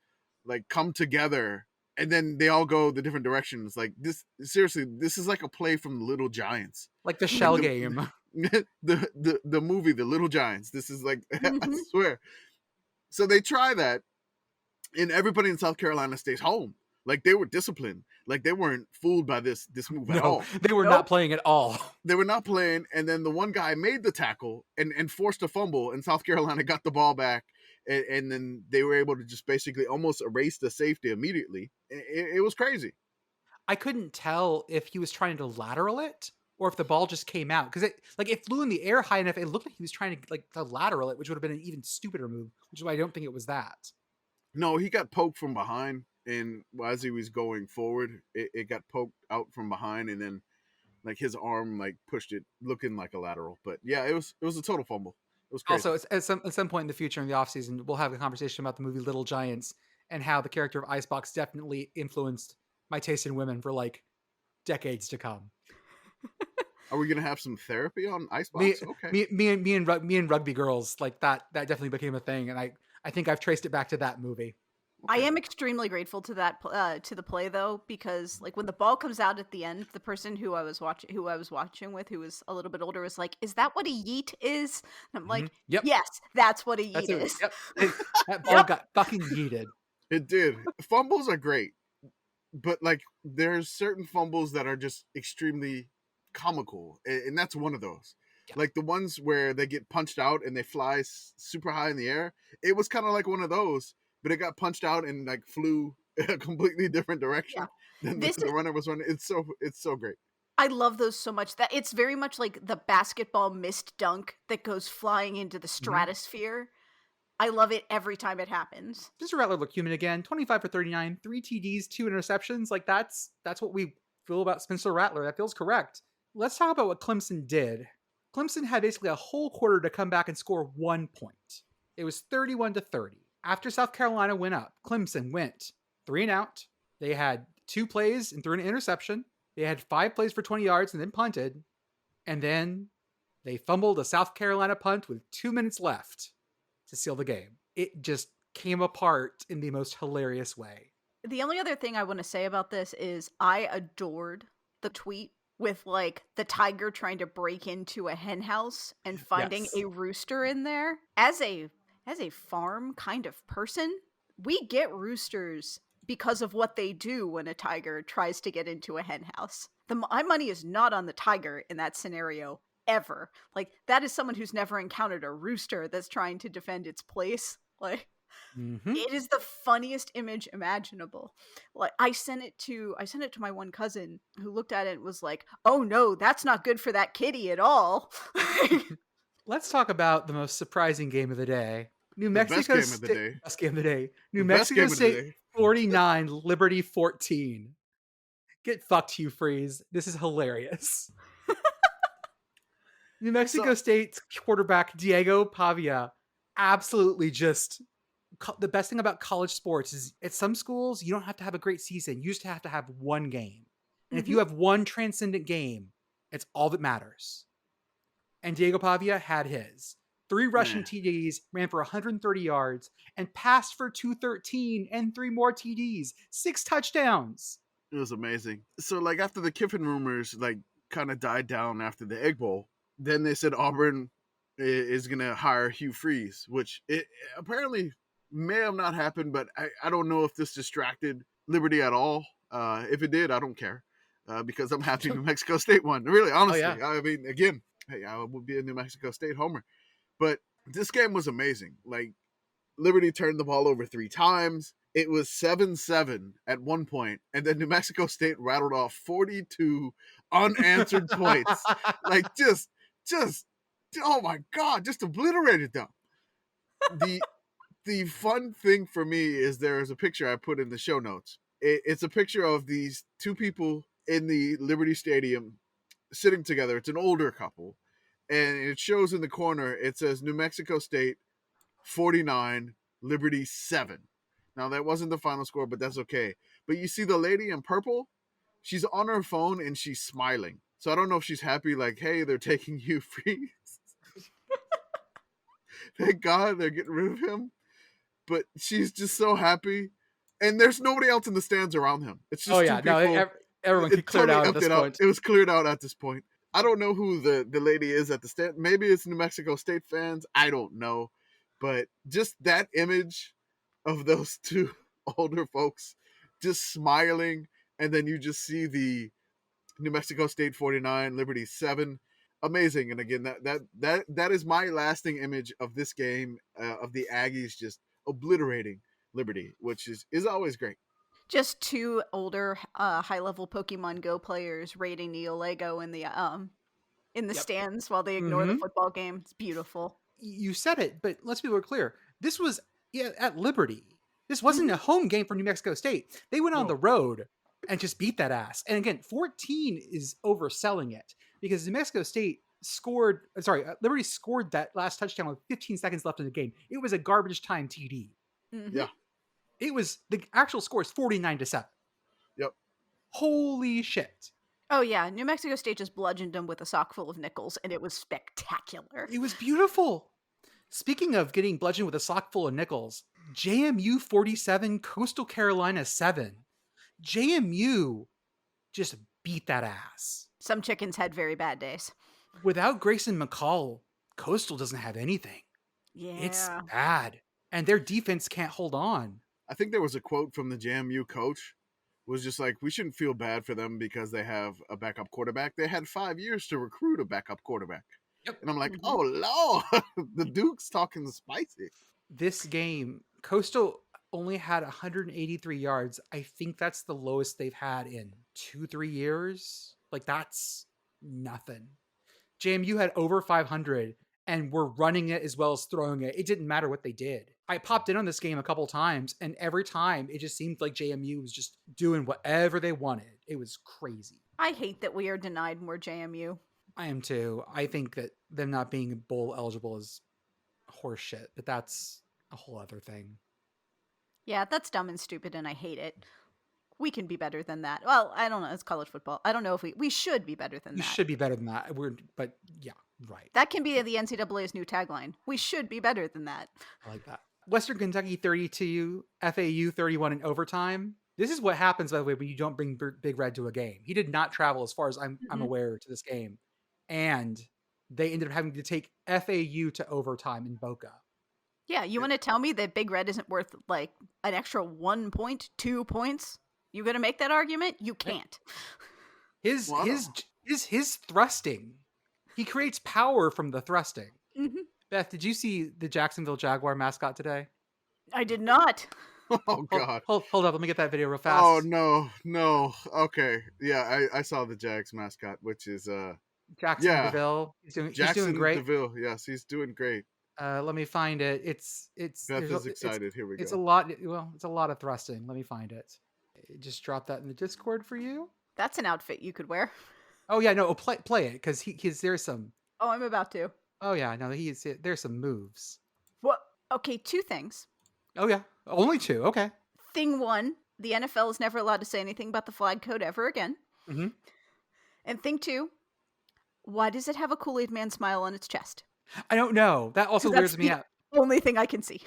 like come together and then they all go the different directions. Like this, seriously, this is like a play from the Little Giants. Like the shell game. The movie, The Little Giants. This is like, I swear. So they try that, and everybody in South Carolina stays home. Like they were disciplined. Like they weren't fooled by this move at all. They were not playing at all. They were not playing. And then the one guy made the tackle and forced a fumble, and South Carolina got the ball back. And then they were able to just basically almost erase the safety immediately. It was crazy. I couldn't tell if he was trying to lateral it or if the ball just came out, because it flew in the air high enough. It looked like he was trying to lateral it, which would have been an even stupider move. Which is why I don't think it was that. No, he got poked from behind, and as he was going forward, it got poked out from behind, and then like his arm like pushed it, looking like a lateral. But yeah, it was a total fumble. It was crazy. Also, at some point in the future, in the offseason, we'll have a conversation about the movie Little Giants and how the character of Icebox definitely influenced my taste in women for like decades to come. Are we gonna have some therapy on Icebox? Okay. Me and Rugby Girls, like that definitely became a thing, and I think I've traced it back to that movie. Okay. I am extremely grateful to that to the play though, because like when the ball comes out at the end, the person who I was watching with, who was a little bit older, was like, "Is that what a yeet is?" And I'm like, Yep. "Yes, that's what a yeet is." Yep. That ball got fucking yeeted. It did. Fumbles are great, but like there's certain fumbles that are just extremely comical, and that's one of those. Yeah. Like the ones where they get punched out and they fly super high in the air. It was kind of like one of those. But it got punched out and like flew a completely different direction than the runner was running. It's so great. I love those so much. That it's very much like the basketball missed dunk that goes flying into the stratosphere. I love it every time it happens. Mr. Rattler looked human again. 25 for 39, 3 TDs, 2 interceptions. Like that's what we feel about Spencer Rattler. That feels correct. Let's talk about what Clemson did. Clemson had basically a whole quarter to come back and score 1 point. It was 31-30. After South Carolina went up, Clemson went 3 and out. They had 2 plays and threw an interception. They had 5 plays for 20 yards and then punted. And then they fumbled a South Carolina punt with 2 minutes left to seal the game. It just came apart in the most hilarious way. The only other thing I want to say about this is I adored the tweet with like the tiger trying to break into a hen house and finding a rooster in there. As a farm kind of person, we get roosters because of what they do when a tiger tries to get into a hen house. My money is not on the tiger in that scenario, ever. Like, that is someone who's never encountered a rooster that's trying to defend its place. Like, Mm-hmm. It is the funniest image imaginable. Like I sent it to my one cousin who looked at it and was like, "Oh no, that's not good for that kitty at all." Let's talk about the most surprising game of the day. New The best Mexico game of the State. day. Best game of the day. New The best game Mexico of the State day. 49, Liberty 14. Get fucked, Hugh Freeze. This is hilarious. New Mexico State's quarterback, Diego Pavia, absolutely just... The best thing about college sports is at some schools, you don't have to have a great season. You just have to have one game. And if you have one transcendent game, it's all that matters. And Diego Pavia had his. 3 rushing TDs, ran for 130 yards, and passed for 213 and 3 more TDs. 6 touchdowns. It was amazing. So, like, after the Kiffin rumors, like, kind of died down after the Egg Bowl, then they said Auburn is going to hire Hugh Freeze, which it apparently may have not happened, but I don't know if this distracted Liberty at all. If it did, I don't care, because I'm happy New Mexico State won. Really, honestly. Oh, yeah. I mean, again, hey, I would be a New Mexico State homer. But this game was amazing. Like, Liberty turned the ball over 3 times. It was 7-7 at one point, and then New Mexico State rattled off 42 unanswered points. Like, just, oh my God, just obliterated them. The fun thing for me is there is a picture I put in the show notes. It's a picture of these 2 people in the Liberty Stadium sitting together. It's an older couple, and it shows in the corner, it says New Mexico State 49, Liberty 7. Now, that wasn't the final score, but that's okay. But you see the lady in purple? She's on her phone, and she's smiling. So I don't know if she's happy, like, hey, they're taking Hugh Freeze. Thank God they're getting rid of him. But she's just so happy. And there's nobody else in the stands around him. It's just 2 people. No, everyone could clear it out at this point. It was cleared out at this point. I don't know who the lady is at the stand. Maybe it's New Mexico State fans. I don't know. But just that image of those 2 older folks just smiling, and then you just see the New Mexico State 49, Liberty 7. Amazing. And again, that is my lasting image of this game, of the Aggies just obliterating Liberty, which is always great. Just 2 older high-level Pokemon Go players raiding the Olego in the stands while they ignore the football game. It's beautiful. You said it, but let's be clear. This was at Liberty. This wasn't a home game for New Mexico State. They went on the road and just beat that ass. And again, 14 is overselling it because New Mexico State Liberty scored that last touchdown with 15 seconds left in the game. It was a garbage time TD. Yeah. It was, the actual score is 49-7. Yep. Holy shit. Oh yeah, New Mexico State just bludgeoned them with a sock full of nickels, and it was spectacular. It was beautiful. Speaking of getting bludgeoned with a sock full of nickels, JMU 47, Coastal Carolina 7. JMU just beat that ass. Some chickens had very bad days. Without Grayson McCall, Coastal doesn't have anything. Yeah. It's bad. And their defense can't hold on. I think there was a quote from the JMU coach, was just like, we shouldn't feel bad for them because they have a backup quarterback. They had 5 years to recruit a backup quarterback. Yep. And I'm like, oh, Lord, the Duke's talking spicy. This game, Coastal only had 183 yards. I think that's the lowest they've had in 2-3 years. Like, that's nothing. JMU had over 500 and were running it as well as throwing it. It didn't matter what they did. I popped in on this game a couple times, and every time it just seemed like JMU was just doing whatever they wanted. It was crazy. I hate that we are denied more JMU. I am too. I think that them not being bowl eligible is horseshit, but that's a whole other thing. Yeah, that's dumb and stupid, and I hate it. We can be better than that. Well, I don't know. It's college football. I don't know if we should be better than that. You should be better than that. But yeah, right. That can be the NCAA's new tagline. We should be better than that. I like that. Western Kentucky 32, FAU 31 in overtime. This is what happens, by the way, when you don't bring Big Red to a game. He did not travel, as far as I'm aware, to this game. And they ended up having to take FAU to overtime in Boca. Yeah, you want to tell me that Big Red isn't worth like an extra 1 point, 2 points? You gonna make that argument? You can't. His thrusting. He creates power from the thrusting. Mm-hmm. Beth, did you see the Jacksonville Jaguar mascot today? I did not. Oh God. Hold up. Let me get that video real fast. Oh no. Okay. Yeah, I saw the Jags mascot, which is Jackson yeah, DeVille. He's doing Jackson great. DeVille. Yes, he's doing great. Let me find it. It's Beth is excited. Here we go. It's a lot. Well, it's a lot of thrusting. Let me find it. Just drop that in the Discord for you. That's an outfit you could wear. Oh yeah, no, play it because there's some. Oh, I'm about to. Oh yeah, no, there's some moves. What? Okay, 2 things. Oh yeah, only 2. Okay. Thing 1, the NFL is never allowed to say anything about the flag code ever again. Mm-hmm. And thing 2, why does it have a Kool-Aid Man smile on its chest? I don't know. That also weirds me out. Only thing I can see.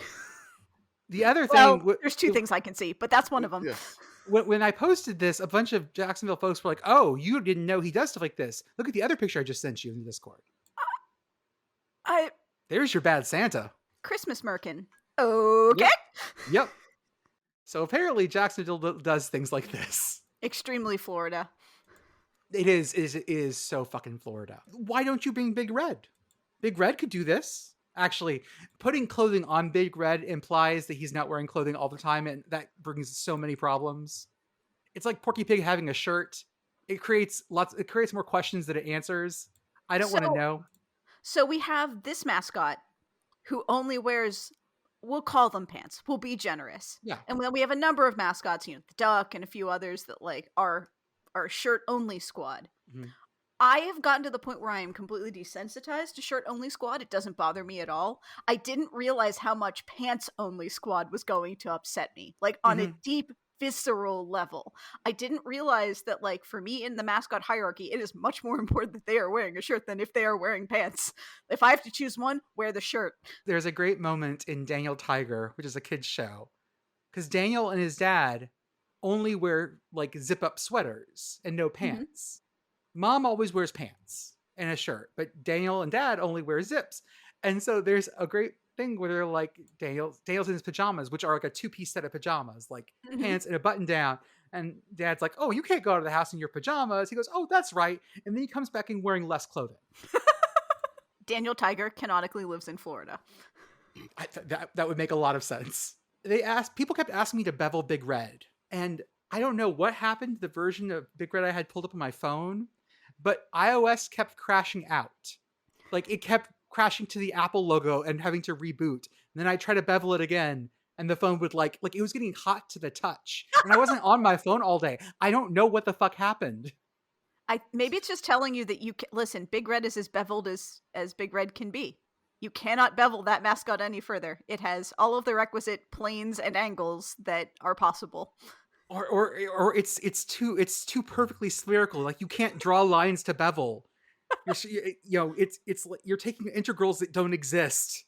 The other Well, thing, there's 2 things I can see, but that's one of them. Yes. When I posted this, a bunch of Jacksonville folks were like, "Oh, you didn't know he does stuff like this. Look at the other picture I just sent you in the Discord. There's your bad Santa." Christmas merkin. Okay. Yep. So apparently Jacksonville does things like this. Extremely Florida. It is so fucking Florida. Why don't you bring Big Red? Big Red could do this. Actually, putting clothing on Big Red implies that he's not wearing clothing all the time, and that brings so many problems. It's like Porky Pig having a shirt. It creates more questions than it answers. I don't want to know. So we have this mascot who only wears, we'll call them pants. We'll be generous. Yeah. And then we have a number of mascots, the duck and a few others that like are shirt only squad. Mm-hmm. I have gotten to the point where I am completely desensitized to shirt only squad. It doesn't bother me at all. I didn't realize how much pants only squad was going to upset me, like on a deep visceral level. I didn't realize that, like, for me in the mascot hierarchy, it is much more important that they are wearing a shirt than if they are wearing pants. If I have to choose one, wear the shirt. There's a great moment in Daniel Tiger, which is a kid's show, because Daniel and his dad only wear like zip up sweaters and no pants. Mom always wears pants and a shirt, but Daniel and Dad only wear zips. And so there's a great thing where they're like, Daniel's in his pajamas, which are like a 2-piece set of pajamas, like pants and a button down. And Dad's like, "Oh, you can't go out of the house in your pajamas." He goes, "Oh, that's right." And then he comes back in wearing less clothing. Daniel Tiger canonically lives in Florida. That would make a lot of sense. People kept asking me to bevel Big Red. And I don't know what happened to the version of Big Red I had pulled up on my phone, but iOS kept crashing out. Like, it kept crashing to the Apple logo and having to reboot. And then I tried to bevel it again, and the phone would like it was getting hot to the touch. And I wasn't on my phone all day. I don't know what the fuck happened. Maybe it's just telling you that listen, Big Red is as beveled as Big Red can be. You cannot bevel that mascot any further. It has all of the requisite planes and angles that are possible. Or it's too perfectly spherical. Like, you can't draw lines to bevel. It's like you're taking integrals that don't exist.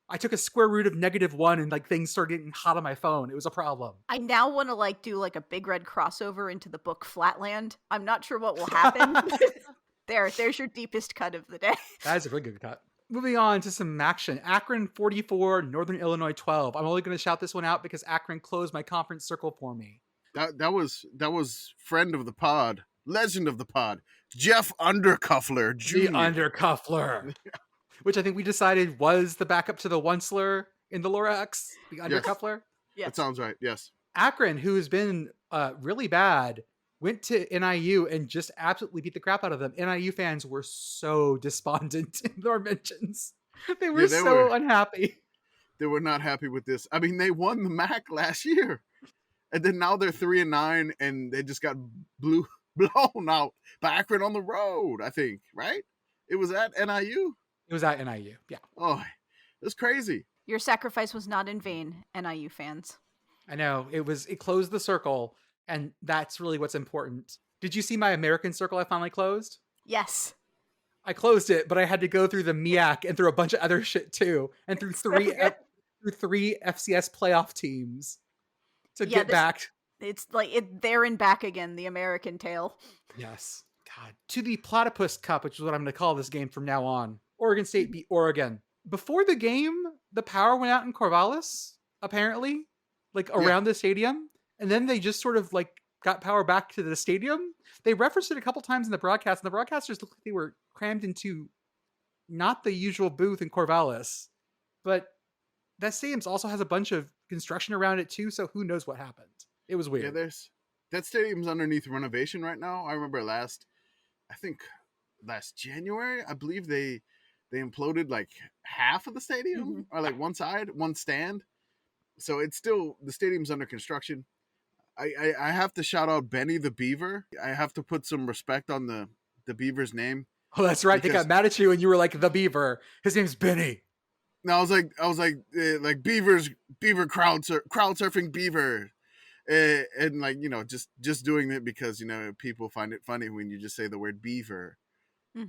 I took a square root of -1 and like things started getting hot on my phone. It was a problem. I now want to like do like a Big Red crossover into the book Flatland. I'm not sure what will happen. There's your deepest cut of the day. That is a really good cut. Moving on to some action. Akron 44, Northern Illinois 12. I'm only going to shout this one out because Akron closed my conference circle for me. That was friend of the pod, legend of the pod, Jeff Undercuffler Jr. The Undercuffler. Which I think we decided was the backup to the Onceler in the Lorax. The Undercuffler. Yes. That sounds right, yes. Akron, who has been really bad, went to NIU and just absolutely beat the crap out of them. NIU fans were so despondent in their mentions. They were unhappy. They were not happy with this. I mean, they won the MAC last year. And then now they're 3-9 and they just got blown out by Akron on the road, I think, right? It was at NIU? It was at NIU, yeah. Oh, it's crazy. Your sacrifice was not in vain, NIU fans. I know. It closed the circle, and that's really what's important. Did you see my American circle I finally closed? Yes. I closed it, but I had to go through the MIAC and through a bunch of other shit too, and through three FCS playoff teams to get back. It's like there and back again, the American tale. Yes. God. To the Platypus Cup, which is what I'm going to call this game from now on. Oregon State beat Oregon. Before the game, the power went out in Corvallis, apparently, like around the stadium. And then they just sort of like got power back to the stadium. They referenced it a couple times in the broadcast, and the broadcasters looked like they were crammed into not the usual booth in Corvallis, but that stadium also has a bunch of construction around it too, so who knows what happened. It was weird. Yeah, that stadium's underneath renovation right now. I remember last January, I believe they imploded like half of the stadium or like one side, one stand. So it's still, the stadium's under construction. I have to shout out Benny the Beaver. I have to put some respect on the Beaver's name. Oh, that's right. They got mad at you and you were like, the Beaver. His name's Benny. No, I was like Beaver crowd surfing Beaver. And like, just doing it because, people find it funny when you just say the word beaver,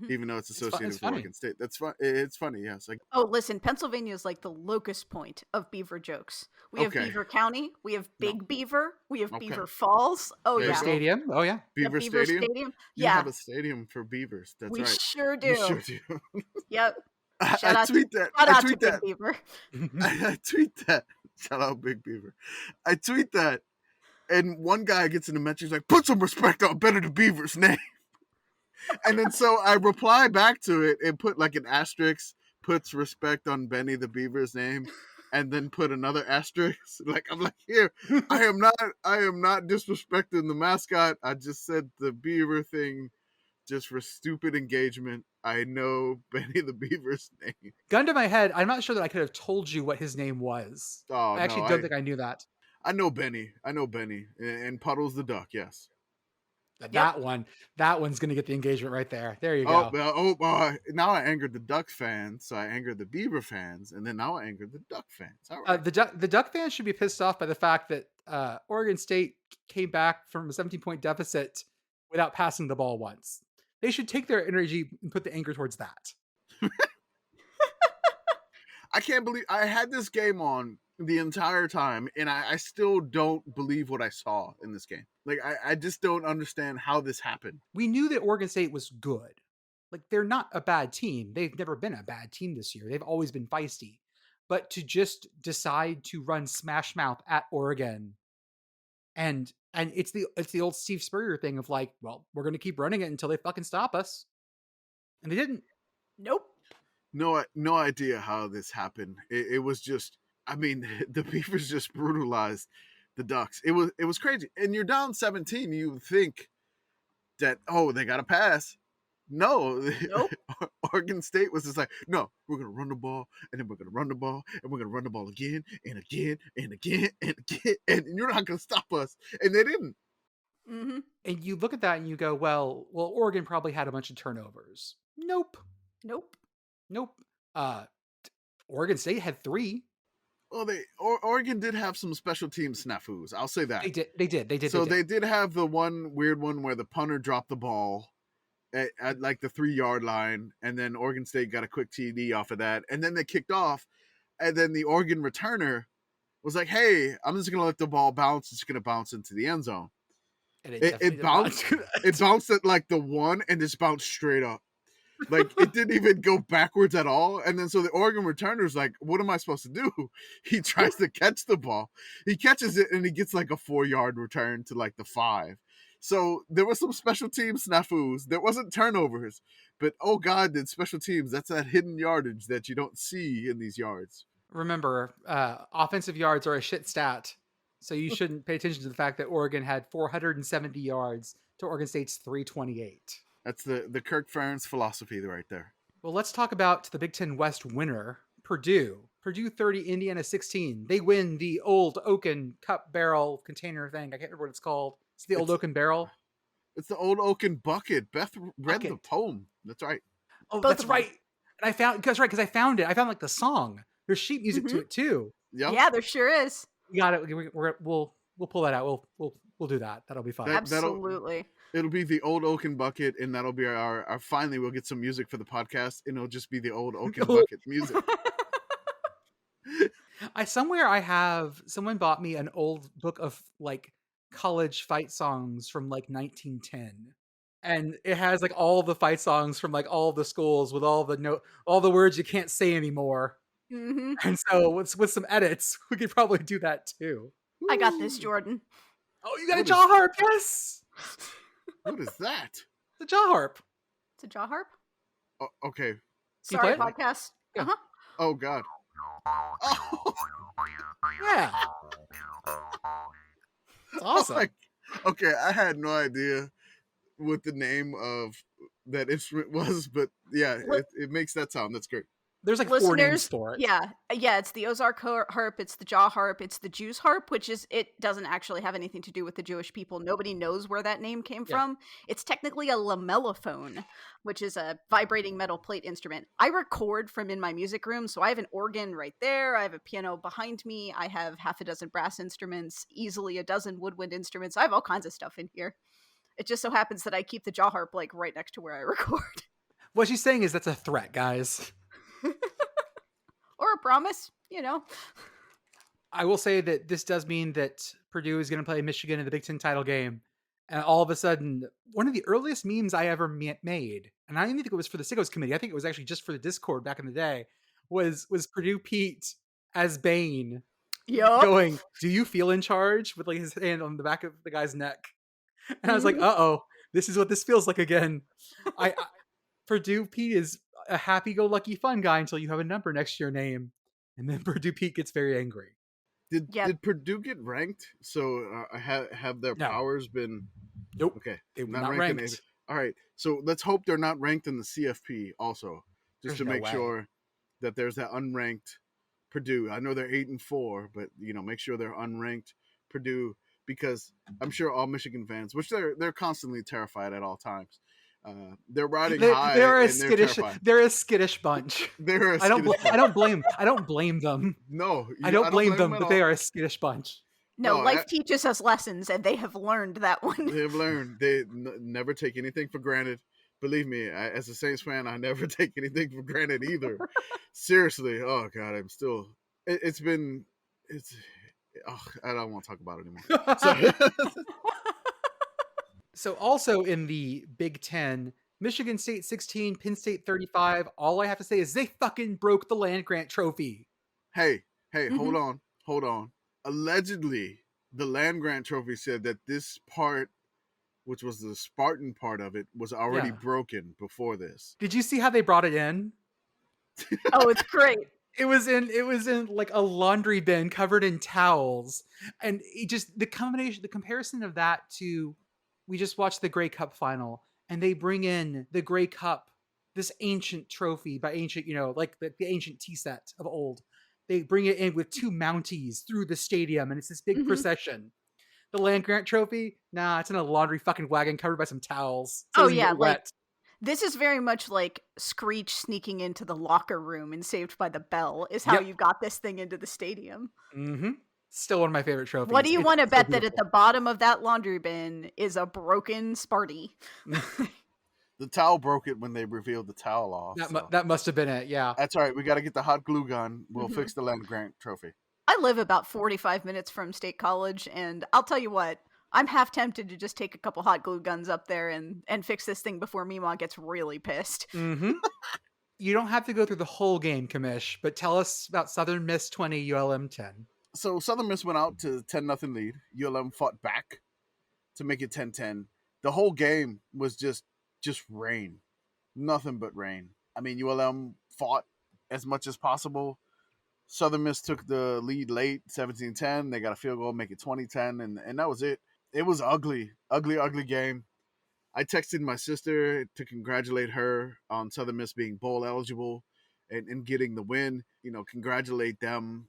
even though it's associated with Oregon State. That's fun. It's funny. Yeah. It's like, oh, listen, Pennsylvania is like the locus point of beaver jokes. We have Beaver County. We have Big Beaver. We have Beaver Falls. Oh, Beaver Stadium. Oh, yeah. Beaver Stadium. You have a stadium for beavers. That's right. We sure do. You sure do. Yep. I tweet that. Shout out to Big Beaver. I tweet that. Shout out Big Beaver. I tweet that. And one guy gets in the message, he's like, put some respect on Benny the Beaver's name. And then so I reply back to it and put like an asterisk, puts respect on Benny the Beaver's name, and then put another asterisk. Like, I'm like, here, I am not disrespecting the mascot. I just said the beaver thing just for stupid engagement. I know Benny the Beaver's name. Gun to my head, I'm not sure that I could have told you what his name was. Oh, I actually don't think I knew that. I know Benny. And Puddles the duck. Yes. That one's going to get the engagement right there. There you go. Now I angered the Duck fans, so I angered the Beaver fans, and then now I angered the Duck fans. All right. The Duck fans should be pissed off by the fact that Oregon State came back from a 17-point deficit without passing the ball once. They should take their energy and put the anger towards that. I can't believe I had this game on the entire time, and I still don't believe what I saw in this game. Like, I just don't understand how this happened. We knew that Oregon State was good. Like, they're not a bad team. They've never been a bad team this year. They've always been feisty. But to just decide to run smash mouth at Oregon, and it's the old Steve Spurrier thing of like, well, we're going to keep running it until they fucking stop us. And they didn't. Nope. No idea how this happened. It was just, I mean, the Beavers just brutalized the Ducks. It was crazy. And you're down 17. You think that, they got to pass. No. Nope. Oregon State was just like, no, we're going to run the ball, and then we're going to run the ball, and we're going to run the ball again and again and again and again, and you're not going to stop us. And they didn't. Mm-hmm. And you look at that and you go, well, Oregon probably had a bunch of turnovers. Nope. Oregon State had 3. Well, Oregon did have some special team snafus. I'll say that. They did. So they did have the one weird one where the punter dropped the ball at like the 3-yard line, and then Oregon State got a quick TD off of that, and then they kicked off, and then the Oregon returner was like, "Hey, I'm just gonna let the ball bounce. It's gonna bounce into the end zone." And it bounced. It bounced at like the 1 and just bounced straight up. Like, it didn't even go backwards at all. And then so the Oregon returner's like, what am I supposed to do? He tries to catch the ball. He catches it, and he gets like a 4-yard return to like the 5. So there was some special team snafus. There wasn't turnovers. But, oh, God, did special teams. That's that hidden yardage that you don't see in these yards. Remember, offensive yards are a shit stat. So you shouldn't pay attention to the fact that Oregon had 470 yards to Oregon State's 328. That's the Kirk Ferentz philosophy right there. Well, let's talk about the Big Ten West winner, Purdue. Purdue 30, Indiana 16. They win the Old Oaken Cup Barrel container thing. I can't remember what it's called. It's the Old Oaken Barrel. It's the Old Oaken Bucket. Beth read the poem. That's right. Oh, that's right. And I found, because I found it. I found like the song. There's sheet music to it too. Yep. Yeah, there sure is. We got it. We'll pull that out. We'll do that. That'll be fun. Absolutely. It'll be the Old Oaken Bucket, and that'll be our finally we'll get some music for the podcast, and it'll just be the Old Oaken Bucket music. Someone bought me an old book of like college fight songs from like 1910. And it has like all the fight songs from like all the schools with all the words you can't say anymore. Mm-hmm. And so with some edits, we could probably do that too. I got this, Jordan. Oh, you got a jaw harp, yes. What is that? The jaw harp. It's a jaw harp. Oh, okay. Sorry, podcast. Yeah. Uh-huh. Oh God. Oh, Yeah, it's awesome. like, okay, I had no idea what the name of that instrument was, but yeah, Li- it makes that sound. That's great. There's like 4 names Listeners, for it. yeah, it's the Ozark harp, it's the jaw harp, it's the Jews harp, which is, it doesn't actually have anything to do with the Jewish people. Nobody knows where that name came Yeah. from. It's technically a lamellophone, which is a vibrating metal plate instrument. I record from in my music room, so I have an organ right there, I have a piano behind me, I have half a dozen brass instruments, easily a dozen woodwind instruments. I have all kinds of stuff in here. It just so happens that I keep the jaw harp like right next to where I record. What she's saying is that's a threat, guys. Or a promise, you know. I will say that this does mean that Purdue is going to play Michigan in the Big Ten title game. And all of a sudden, one of the earliest memes I ever made, and I don't even think it was for the Sickos committee, I think it was actually just for the Discord back in the day, was Purdue Pete as Bane Yup. going, "Do you feel in charge?" with like his hand on the back of the guy's neck. And I was like, Mhm. uh-oh, this is what this feels like again. I Purdue Pete is a happy-go-lucky fun guy until you have a number next to your name. And then Purdue Pete gets very angry. Yeah. Did Purdue get ranked? So have their No. powers been? Nope. Okay, They were not not ranked in ranked. All right, so let's hope they're not ranked in the CFP also, There's just to no make way. sure that there's that unranked Purdue. I know they're 8-4, but make sure they're unranked Purdue, because I'm sure all Michigan fans, which they're constantly terrified at all times, they're riding high They're a and they're skittish. terrified. They're a skittish bunch. They're a I don't. skittish bunch. I don't blame them. No, I don't blame them, at but all. they are a skittish bunch. No, No, life teaches us lessons, and they have learned that one. They've learned they never take anything for granted. Believe me, as a Saints fan, I never take anything for granted either. Seriously, oh god, I'm still. It's I don't want to talk about it anymore. So, So also in the Big Ten, Michigan State 16, Penn State 35. All I have to say is they fucking broke the land grant trophy. hey, Mhm. hold on. Allegedly, the land grant trophy said that this part, which was the Spartan part of it, was already Yeah. broken before this. Did you see how they brought it in? Oh, it's great. It was in like a laundry bin covered in towels, and it just the comparison of that to, we just watched the Grey Cup final, and they bring in the Grey Cup, this ancient trophy by ancient, like the ancient tea set of old. They bring it in with 2 Mounties through the stadium, and it's this big Mhm. procession. The land grant trophy, nah, it's in a laundry fucking wagon covered by some towels. Oh, doesn't yeah, get like- wet. This is very much like Screech sneaking into the locker room in Saved by the Bell, is how Yep. you got this thing into the stadium. Mm-hmm. Still one of my favorite trophies. What do you It's want to so bet that at beautiful. the bottom of that laundry bin is a broken Sparty? The towel broke it when they revealed the towel off. so. That must have been it, yeah. That's all right. We got to get the hot glue gun. We'll Mhm. fix the land grant trophy. I live about 45 minutes from State College, and I'll tell you what, I'm half tempted to just take a couple hot glue guns up there and fix this thing before Meemaw gets really pissed. Mm-hmm. You don't have to go through the whole game, Commish, but tell us about Southern Miss 20, ULM 10. So Southern Miss went out to 10-0 lead. ULM fought back to make it 10-10. The whole game was just rain. Nothing but rain. I mean, ULM fought as much as possible. Southern Miss took the lead late, 17-10. They got a field goal, make it 20-10, and that was it. It was ugly game. I texted my sister to congratulate her on Southern Miss being bowl eligible and getting the win. Congratulate them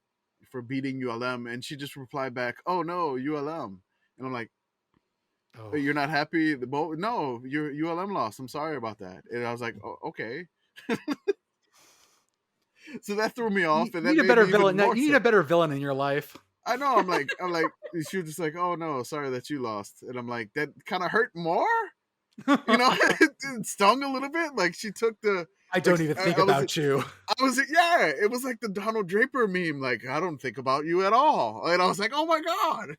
for beating ULM. And she just replied back, "Oh no, ULM." And I'm like, Oh. "You're not happy? The bowl? No, your ULM lost. I'm sorry about that." And I was like, "Oh, okay." So that threw me off. And that You need a made better me even villain. more You need a sad. better villain in your life. I know. I'm like, she was just like, "Oh no, sorry that you lost." And I'm like, that kind of hurt more. It stung a little bit. Like she took the. I don't like, even think I was- about you. It was like the Donald Draper meme. Like, I don't think about you at all. And I was like, oh my god,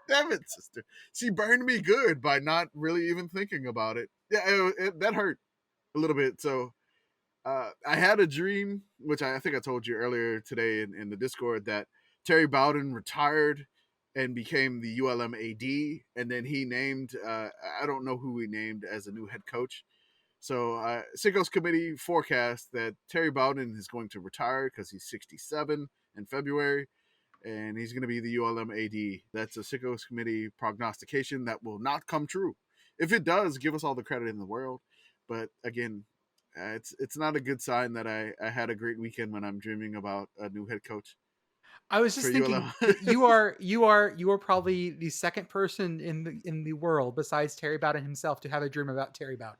damn it, sister. She burned me good by not really even thinking about it. Yeah, that hurt a little bit. So. I had a dream, which I think I told you earlier today in the Discord, that Terry Bowden retired and became the ULM AD, and then he named, I don't know who he named as a new head coach, So Sickos committee forecast that Terry Bowden is going to retire because he's 67 in February, and he's going to be the ULM AD. That's a Sickos committee prognostication that will not come true. If it does, give us all the credit in the world. But again, it's not a good sign that I had a great weekend when I'm dreaming about a new head coach. I was just thinking ULM. that you are probably the second person in the world besides Terry Bowden himself to have a dream about Terry Bowden.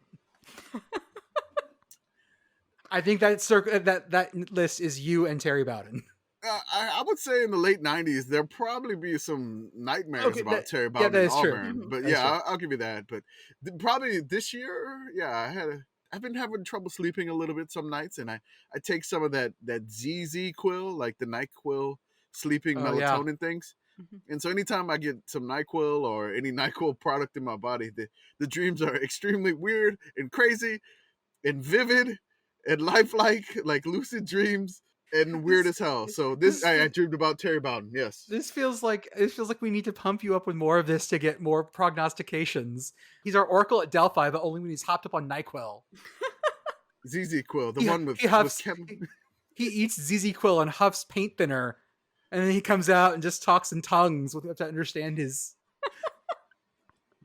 I think that list is you and Terry Bowden. I would say in the late 90s, there'll probably be some nightmares about Terry Bowden that in is true. Auburn. But That is true. I'll give you that. But probably this year, I've been having trouble sleeping a little bit some nights, and I take some of that ZZ Quill, like the NyQuil sleeping melatonin things. And so anytime I get some NyQuil or any NyQuil product in my body, the dreams are extremely weird and crazy and vivid and lifelike, like lucid dreams, and weird as hell. So I dreamed about Terry Bowden. Yes. This feels like we need to pump you up with more of this to get more prognostications. He's our Oracle at Delphi, but only when he's hopped up on NyQuil. ZZ Quill, the one with Kevin. He eats ZZ Quill and huffs paint thinner, and then he comes out and just talks in tongues. We have to understand his.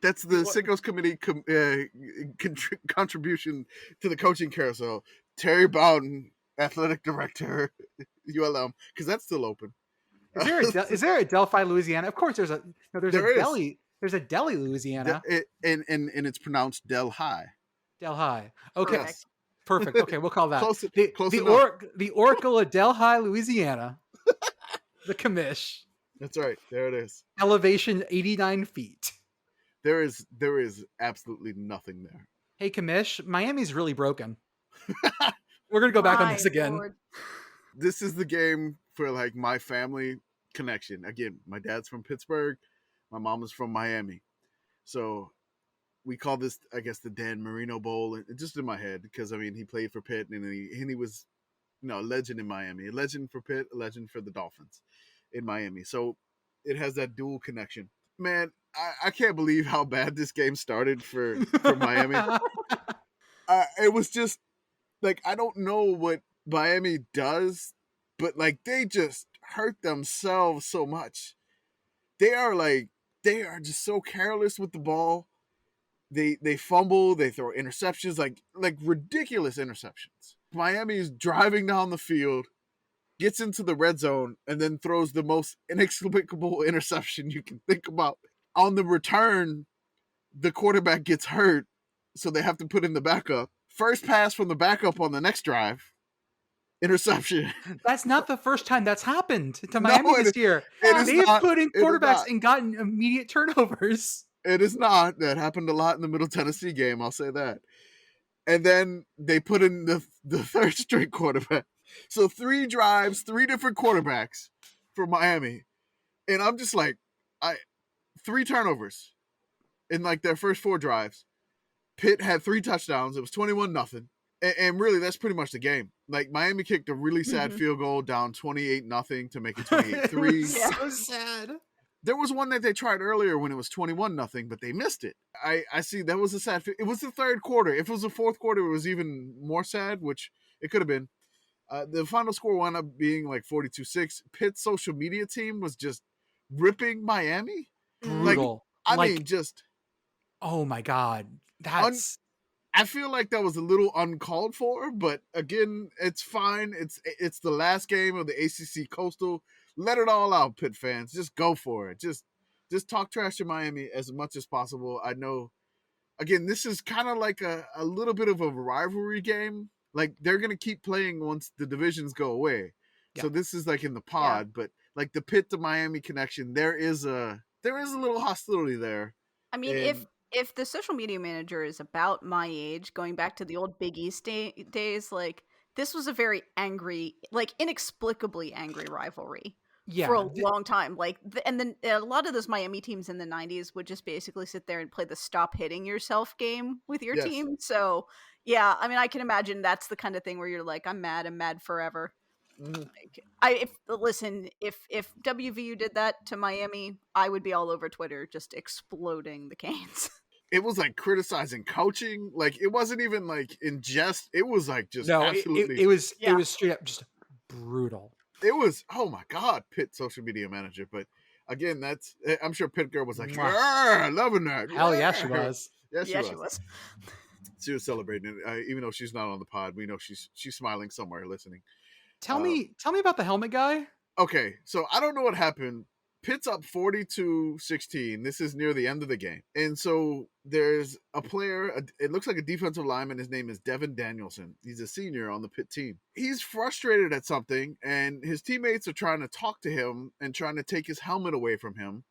That's the Sickos committee contribution to the coaching carousel. Terry Bowden, athletic director, ULM, because that's still open. Is there a Delphi, Louisiana? Of course, there's a Delhi. There's a Delhi, Louisiana, and it's pronounced Delhi. Delhi. Okay, perfect. Okay, we'll call that close the Oracle of Delhi, Louisiana. The Commish. That's right. There it is. Elevation 89 feet. There is absolutely nothing there. Hey, Commish, Miami's really broken. We're going to go back on this again. Lord. This is the game for like my family connection. Again, my dad's from Pittsburgh. My mom is from Miami. So we call this, I guess, the Dan Marino Bowl. And just in my head, because I mean, he played for Pitt and he was, a legend in Miami, a legend for Pitt, a legend for the Dolphins in Miami. So it has that dual connection. Man, I can't believe how bad this game started for Miami. It was just like, I don't know what Miami does, but like they just hurt themselves so much. They are just so careless with the ball. They fumble, they throw interceptions, like ridiculous interceptions. Miami is driving down the field, gets into the red zone, and then throws the most inexplicable interception you can think about. On the return, the quarterback gets hurt, so they have to put in the backup. First pass from the backup on the next drive, interception. That's not the first time that's happened to Miami this year. They've put in quarterbacks and gotten immediate turnovers. It is not. That happened a lot in the Middle Tennessee game, I'll say that. And then they put in the third string quarterback. So 3 drives, 3 different quarterbacks for Miami. And I'm just like, 3 turnovers in like their first 4 drives. Pitt had 3 touchdowns. It was 21-0. And really, that's pretty much the game. Like, Miami kicked a really sad field goal down 28-0 to make it 28-3. So sad. There was one that they tried earlier when it was 21-0, but they missed it. I see that was a sad. It was the third quarter. If it was the fourth quarter, it was even more sad, which it could have been. The final score wound up being like 42-6. Pitt's social media team was just ripping Miami. Brutal. Just. Oh my God. That's. I feel like that was a little uncalled for, but again, it's fine. It's the last game of the ACC Coastal. Let it all out, Pitt fans. Just go for it. Just talk trash to Miami as much as possible. I know, again, this is kind of like a little bit of a rivalry game. Like, they're going to keep playing once the divisions go away. Yeah. So this is like in the pod, but like the Pitt to Miami connection, there is a little hostility there. I mean, if the social media manager is about my age, going back to the old Big East days, like, this was a very angry, like, inexplicably angry rivalry for a long time. Like, and then a lot of those Miami teams in the 90s would just basically sit there and play the stop hitting yourself game with your team. So, yeah, I mean, I can imagine that's the kind of thing where you're like, I'm mad forever. Like, if WVU did that to Miami, I would be all over Twitter just exploding the Canes. it was like criticizing coaching. Like it wasn't even like in jest. It was like just absolutely. It was straight up just brutal. It was, oh my God, Pitt social media manager. But again, I'm sure Pitt girl was like, yeah, loving that. Hell yeah, she was. Yeah, she Yeah, was. She was celebrating it, even though she's not on the pod. We know she's smiling somewhere listening. Tell me about the helmet guy. Okay, so I don't know what happened. Pitt's up 42-16. This is near the end of the game. And so there's a player, it looks like a defensive lineman. His name is Devin Danielson. He's a senior on the Pitt team. He's frustrated at something, and his teammates are trying to talk to him and trying to take his helmet away from him.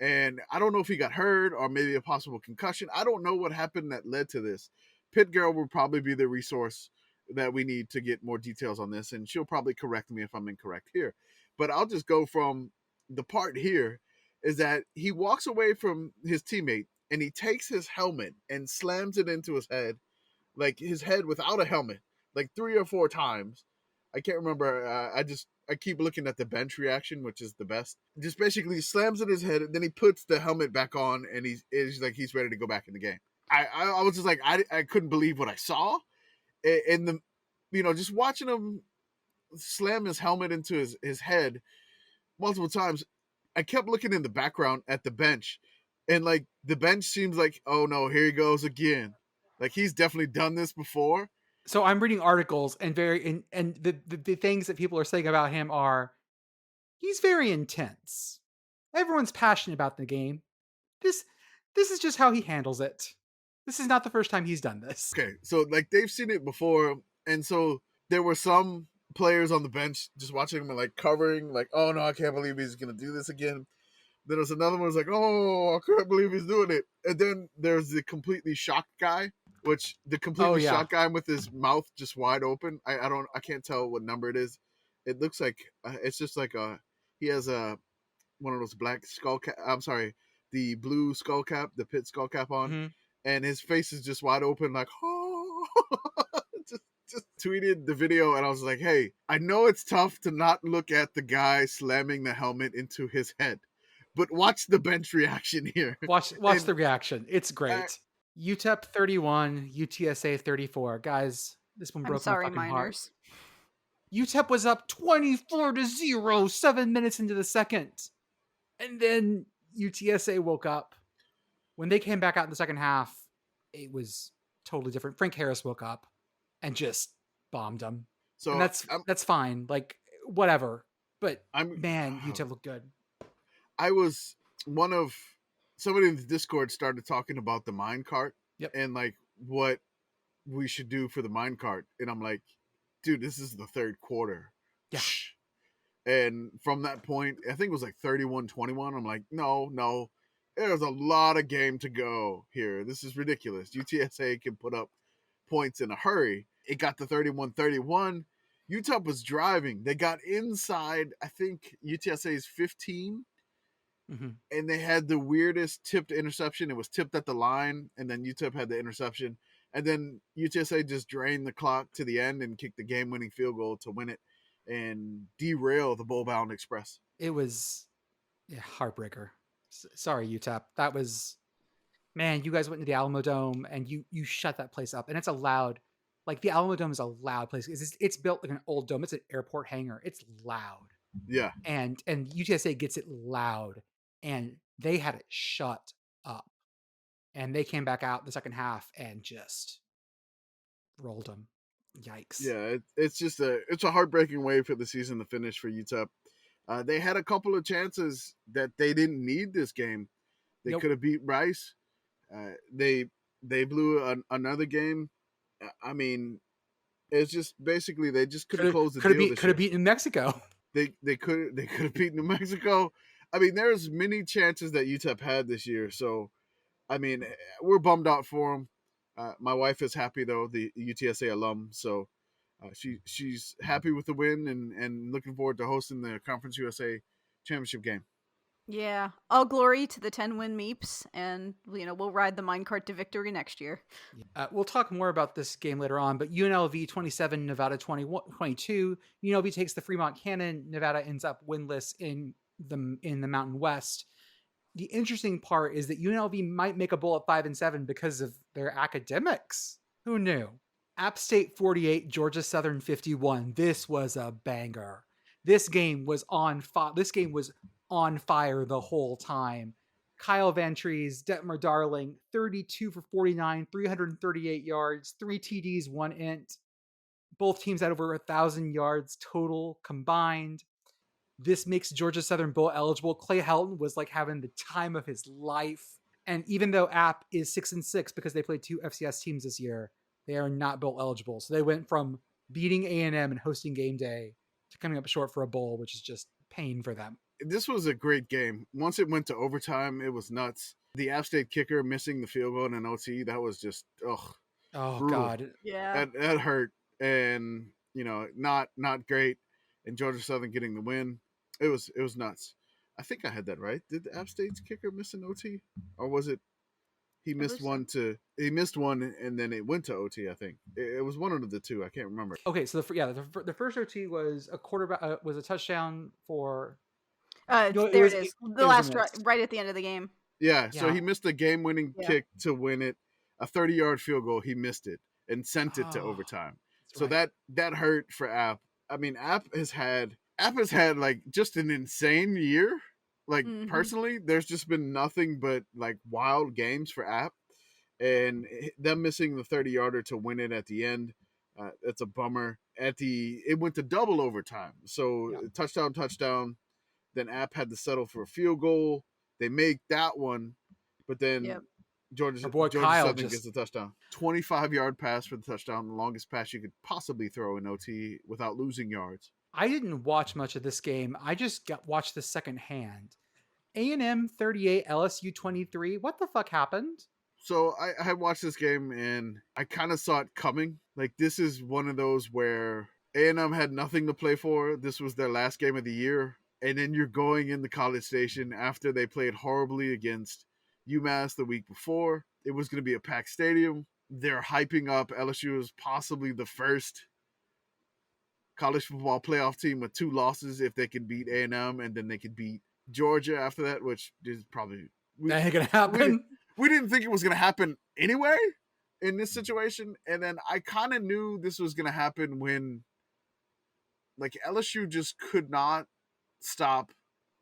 And I don't know if he got hurt or maybe a possible concussion. I don't know what happened that led to this. Pitt girl will probably be the resource that we need to get more details on this, and she'll probably correct me if I'm incorrect here. But I'll just go from the part here is that he walks away from his teammate and he takes his helmet and slams it into his head, like his head without a helmet, like 3 or 4 times. I can't remember. I keep looking at the bench reaction, which is the best. Just basically slams in his head, and then he puts the helmet back on, and he's he's ready to go back in the game. I was just like, I couldn't believe what I saw, and just watching him slam his helmet into his head multiple times. I kept looking in the background at the bench, and like the bench seems like, oh no, here he goes again. Like he's definitely done this before. So I'm reading articles and the things that people are saying about him are he's very intense. Everyone's passionate about the game. This is just how he handles it. This is not the first time he's done this. Okay, so like they've seen it before, and so there were some players on the bench just watching him and like covering, like, oh no, I can't believe he's gonna do this again. Then there's another one who's like, oh, I can't believe he's doing it. And then there's the completely shocked guy, shocked guy with his mouth just wide open. I can't tell what number it is. It looks like it's just like he has one of those black skull cap. I'm sorry, the blue skull cap, the Pitt skull cap on, and his face is just wide open, like, oh. Just tweeted the video, and I was like, hey, I know it's tough to not look at the guy slamming the helmet into his head, but watch the bench reaction here. Watch the reaction. It's great. UTEP 31, UTSA 34. Guys, this one broke my fucking minors. heart. UTEP was up 24-0, 7 minutes into the second. And then UTSA woke up. When they came back out in the second half, it was totally different. Frank Harris woke up and just bombed them. So and that's fine. Like, whatever. But UTEP looked good. I was somebody in the Discord started talking about the mine cart and like what we should do for the mine cart. And I'm like, dude, this is the third quarter. Yeah. And from that point, I think it was like 31-21. I'm like, no, there's a lot of game to go here. This is ridiculous. UTSA can put up points in a hurry. It got to 31-31. UTEP was driving. They got inside, I think, UTSA's 15. And they had the weirdest tipped interception. It was tipped at the line, and then UTEP had the interception. And then UTSA just drained the clock to the end and kicked the game-winning field goal to win it and derail the Bowl-bound Express. It was a heartbreaker. Sorry, UTEP. That was... Man, you guys went to the Alamo Dome, and you shut that place up. And it's a loud... Like, the Alamo Dome is a loud place. It's built like an old dome. It's an airport hangar. It's loud. Yeah. And UTSA gets it loud. And they had it shut up. And they came back out the second half and just rolled them. Yikes. Yeah, it's a heartbreaking way for the season to finish for UTEP. They had a couple of chances that they didn't need this game. They could have beat Rice. They blew another game. I mean, it's just basically they just couldn't close the deal. Could have beaten New Mexico. They could have beaten New Mexico. I mean, there's many chances that UTEP had this year. So, I mean, we're bummed out for them. My wife is happy, though, the UTSA alum. So she's happy with the win and looking forward to hosting the Conference USA championship game. Yeah. All glory to the 10-win Meeps. And, we'll ride the minecart to victory next year. We'll talk more about this game later on, but UNLV 27, Nevada 22. UNLV takes the Fremont Cannon. Nevada ends up winless in the Mountain West. the interesting part is that UNLV might make a bowl at 5-7 because of their academics. Who knew? App State 48, Georgia Southern 51. This was a banger. This game was on fire the whole time. Kyle Vantrease, Detmer Darling, 32 for 49, 338 yards, 3 TDs, 1 int. Both teams had over 1,000 yards total combined. This makes Georgia Southern bowl eligible. Clay Helton was like having the time of his life. And even though App is 6-6 because they played 2 FCS teams this year, they are not bowl eligible. So they went from beating A&M and hosting game day to coming up short for a bowl, which is just pain for them. This was a great game. Once it went to overtime, it was nuts. The App State kicker missing the field goal in an OT, that was just, Oh, brutal. God. Yeah. That hurt. And, not great. And Georgia Southern getting the win. It was nuts. I think I had that right. Did the App State's kicker miss an OT? Or was it he missed one and then it went to OT, I think. It was one of the two. I can't remember. Okay, so the first OT was a quarterback was a touchdown for There it is. The last right at the end of the game. Yeah, so he missed a game-winning kick to win it. A 30-yard field goal, he missed it and sent it to overtime. So that hurt for App. I mean, App has had like just an insane year. Like personally, there's just been nothing but like wild games for App, and them missing the 30-yarder to win it at the end. That's a bummer. It went to double overtime. So touchdown. Then App had to settle for a field goal. They make that one, but then Georgia Southern gets the touchdown. 25-yard pass for the touchdown, the longest pass you could possibly throw in OT without losing yards. I didn't watch much of this game. I just watched the second hand. A&M 38, LSU 23. What the fuck happened? So I had watched this game and I kind of saw it coming. Like, this is one of those where A&M had nothing to play for. This was their last game of the year. And then you're going in the College Station after they played horribly against UMass the week before. It was going to be a packed stadium. They're hyping up LSU as possibly the first college football playoff team with 2 losses if they could beat A&M, and then they could beat Georgia after that, which is probably that ain't gonna happen. We didn't think it was going to happen anyway in this situation. And then I kind of knew this was going to happen when like LSU just could not stop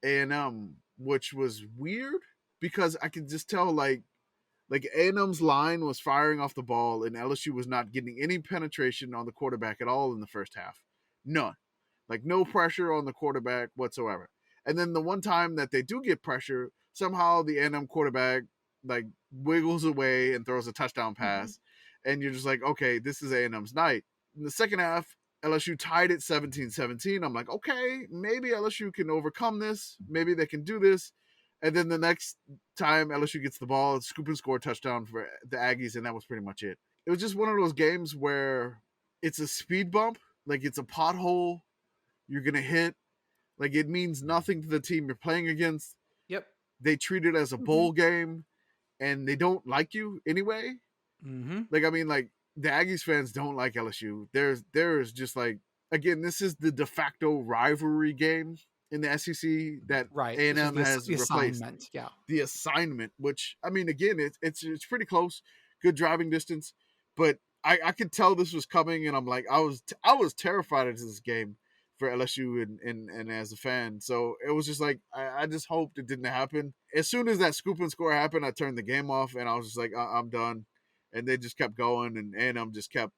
A&M, which was weird because I could just tell like A&M's line was firing off the ball and LSU was not getting any penetration on the quarterback at all in the first half. None. Like no pressure on the quarterback whatsoever. And then the one time that they do get pressure, somehow the A&M quarterback like wiggles away and throws a touchdown pass. And you're just like, okay, this is A&M's night. In the second half, LSU tied it 17-17. I'm like, okay, maybe LSU can overcome this. Maybe they can do this. And then the next time LSU gets the ball, scoop and score touchdown for the Aggies, and that was pretty much it. It was just one of those games where it's a speed bump, like it's a pothole you're going to hit. Like it means nothing to the team you're playing against. Yep. They treat it as a bowl game, and they don't like you anyway. Like, I mean, like, the Aggies fans don't like LSU. There's just like, again, this is the de facto rivalry game in the SEC that A&M has replaced. The assignment, which, I mean, again, it's pretty close, good driving distance, but I could tell this was coming, and I'm like, I was terrified of this game for LSU and as a fan. So it was just like, I just hoped it didn't happen. As soon as that scoop and score happened, I turned the game off, and I was just like, I'm done. And they just kept going, and A&M just kept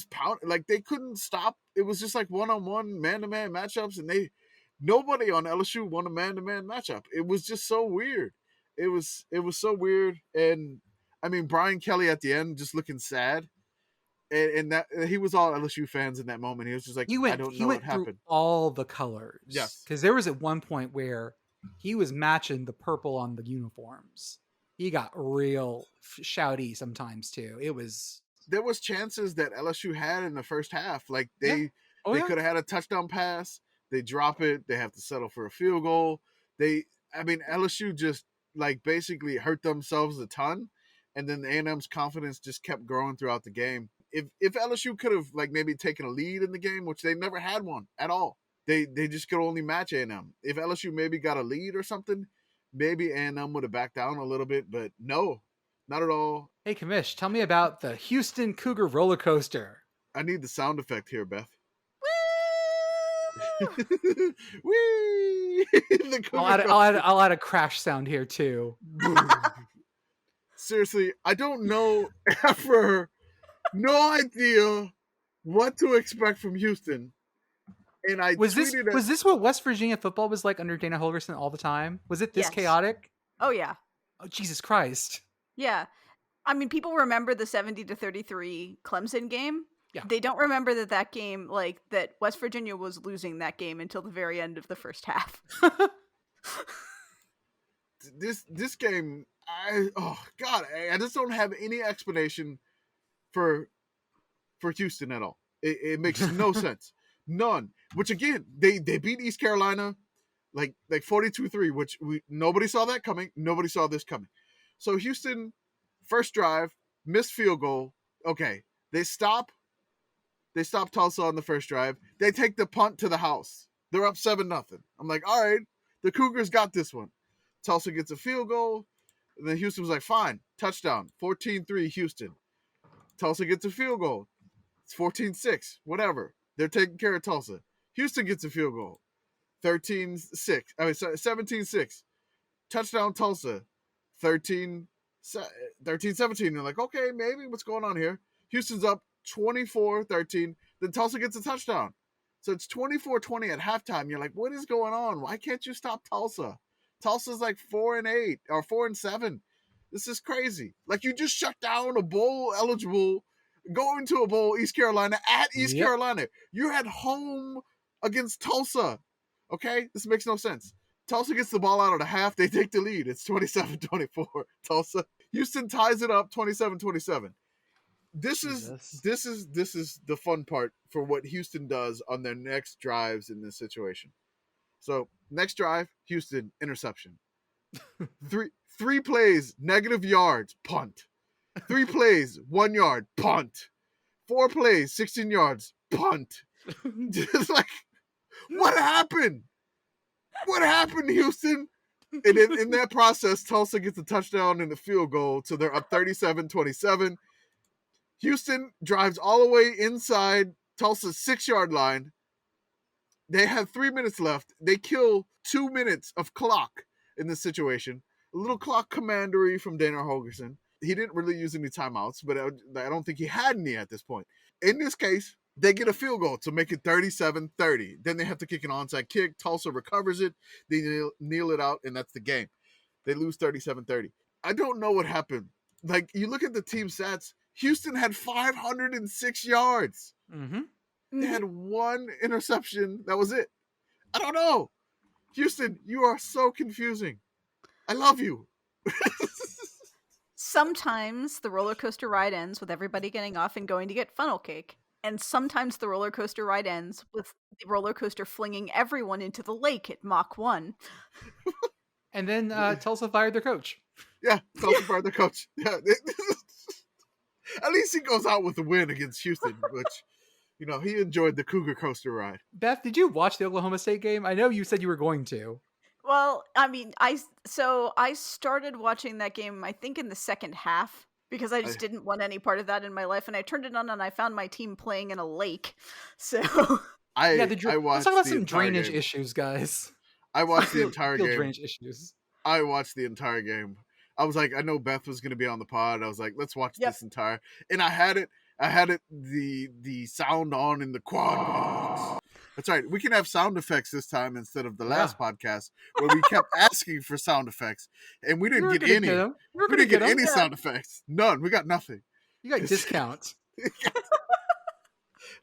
pounding. Like, they couldn't stop. It was just like one-on-one, man-to-man matchups, and nobody on LSU won a man-to-man matchup. It was just so weird. It was so weird. And, I mean, Brian Kelly at the end just looking sad. And that he was all LSU fans in that moment. He was just like, I don't know what happened. Through all the colors. Yes. Because there was at one point where he was matching the purple on the uniforms. He got real shouty sometimes too. There was chances that LSU had in the first half. Like they could have had a touchdown pass. They drop it. They have to settle for a field goal. LSU just like basically hurt themselves a ton. And then the A&M's confidence just kept growing throughout the game. If LSU could have like maybe taken a lead in the game, which they never had one at all. They just could only match A&M. If LSU maybe got a lead or something, maybe A&M would have backed down a little bit, but no, not at all. Hey, Commish, tell me about the Houston Cougar roller coaster. I need the sound effect here, Beth. Woo! Whee! The Cougar I'll add a crash sound here too. Seriously, I don't know ever, no idea what to expect from Houston. And I Was tweeted this what West Virginia football was like under Dana Holgorsen all the time? Was it this Yes. chaotic? Oh yeah. Oh, Jesus Christ. Yeah. I mean, people remember the 70-33 Clemson game. Yeah. They don't remember that game, like, that West Virginia was losing that game until the very end of the first half. this game, I just don't have any explanation for Houston at all. It makes no sense. None. Which again, they beat East Carolina like 42-3, which nobody saw that coming. Nobody saw this coming. So Houston, first drive, missed field goal. Okay, they stop Tulsa on the first drive. They take the punt to the house. They're up 7-0. I'm like, all right, the Cougars got this one. Tulsa gets a field goal. And then Houston was like, fine, touchdown, 14-3 Houston. Tulsa gets a field goal. It's 14-6, whatever. They're taking care of Tulsa. Houston gets a field goal. 17-6. Touchdown Tulsa. 13-17. You're like, okay, maybe what's going on here? Houston's up 24-13. Then Tulsa gets a touchdown. So it's 24-20 at halftime. You're like, what is going on? Why can't you stop Tulsa? Tulsa's like 4-8 or 4-7. This is crazy. Like, you just shut down a bowl eligible, going to a bowl, East Carolina, at East Carolina. You're at home against Tulsa. Okay? This makes no sense. Tulsa gets the ball out of the half. They take the lead. It's 27-24. Tulsa. Houston ties it up 27-27. This is the fun part for what Houston does on their next drives in this situation. So next drive, Houston interception. Three plays, negative yards, punt. 3 plays, 1 yard, punt. 4 plays, 16 yards, punt. Just like, what happened? What happened, Houston? And in that process, Tulsa gets a touchdown and a field goal, so they're up 37-27. Houston drives all the way inside Tulsa's 6-yard line. They have 3 minutes left. They kill 2 minutes of clock in this situation. A little clock commandery from Dana Holgorsen. He didn't really use any timeouts, but I don't think he had any at this point. In this case, they get a field goal to make it 37-30. Then they have to kick an onside kick. Tulsa recovers it. They kneel it out, and that's the game. They lose 37-30. I don't know what happened. Like, you look at the team stats, Houston had 506 yards. Mm-hmm. They had 1 interception. That was it. I don't know. Houston, you are so confusing. I love you. Sometimes the roller coaster ride ends with everybody getting off and going to get funnel cake. And sometimes the roller coaster ride ends with the roller coaster flinging everyone into the lake at Mach 1. And then Tulsa fired their coach. Yeah, Tulsa fired their coach. Yeah. At least he goes out with a win against Houston, which, you know, he enjoyed the Cougar coaster ride. Beth, did you watch the Oklahoma State game? I know you said you were going to. Well, I mean, I started watching that game, I think, in the second half, because I just didn't want any part of that in my life, and I turned it on and I found my team playing in a lake. So I watched let's talk about some entire drainage game. issues, guys. I watched the entire Field game. drainage issues. I watched the entire game. I was like, I know Beth was going to be on the pod. I was like, let's watch this entire. And I had it the sound on in the quad box. That's right. We can have sound effects this time instead of the last podcast where we kept asking for sound effects and we didn't get any. We didn't get any sound effects. None. We got nothing. You got discounts.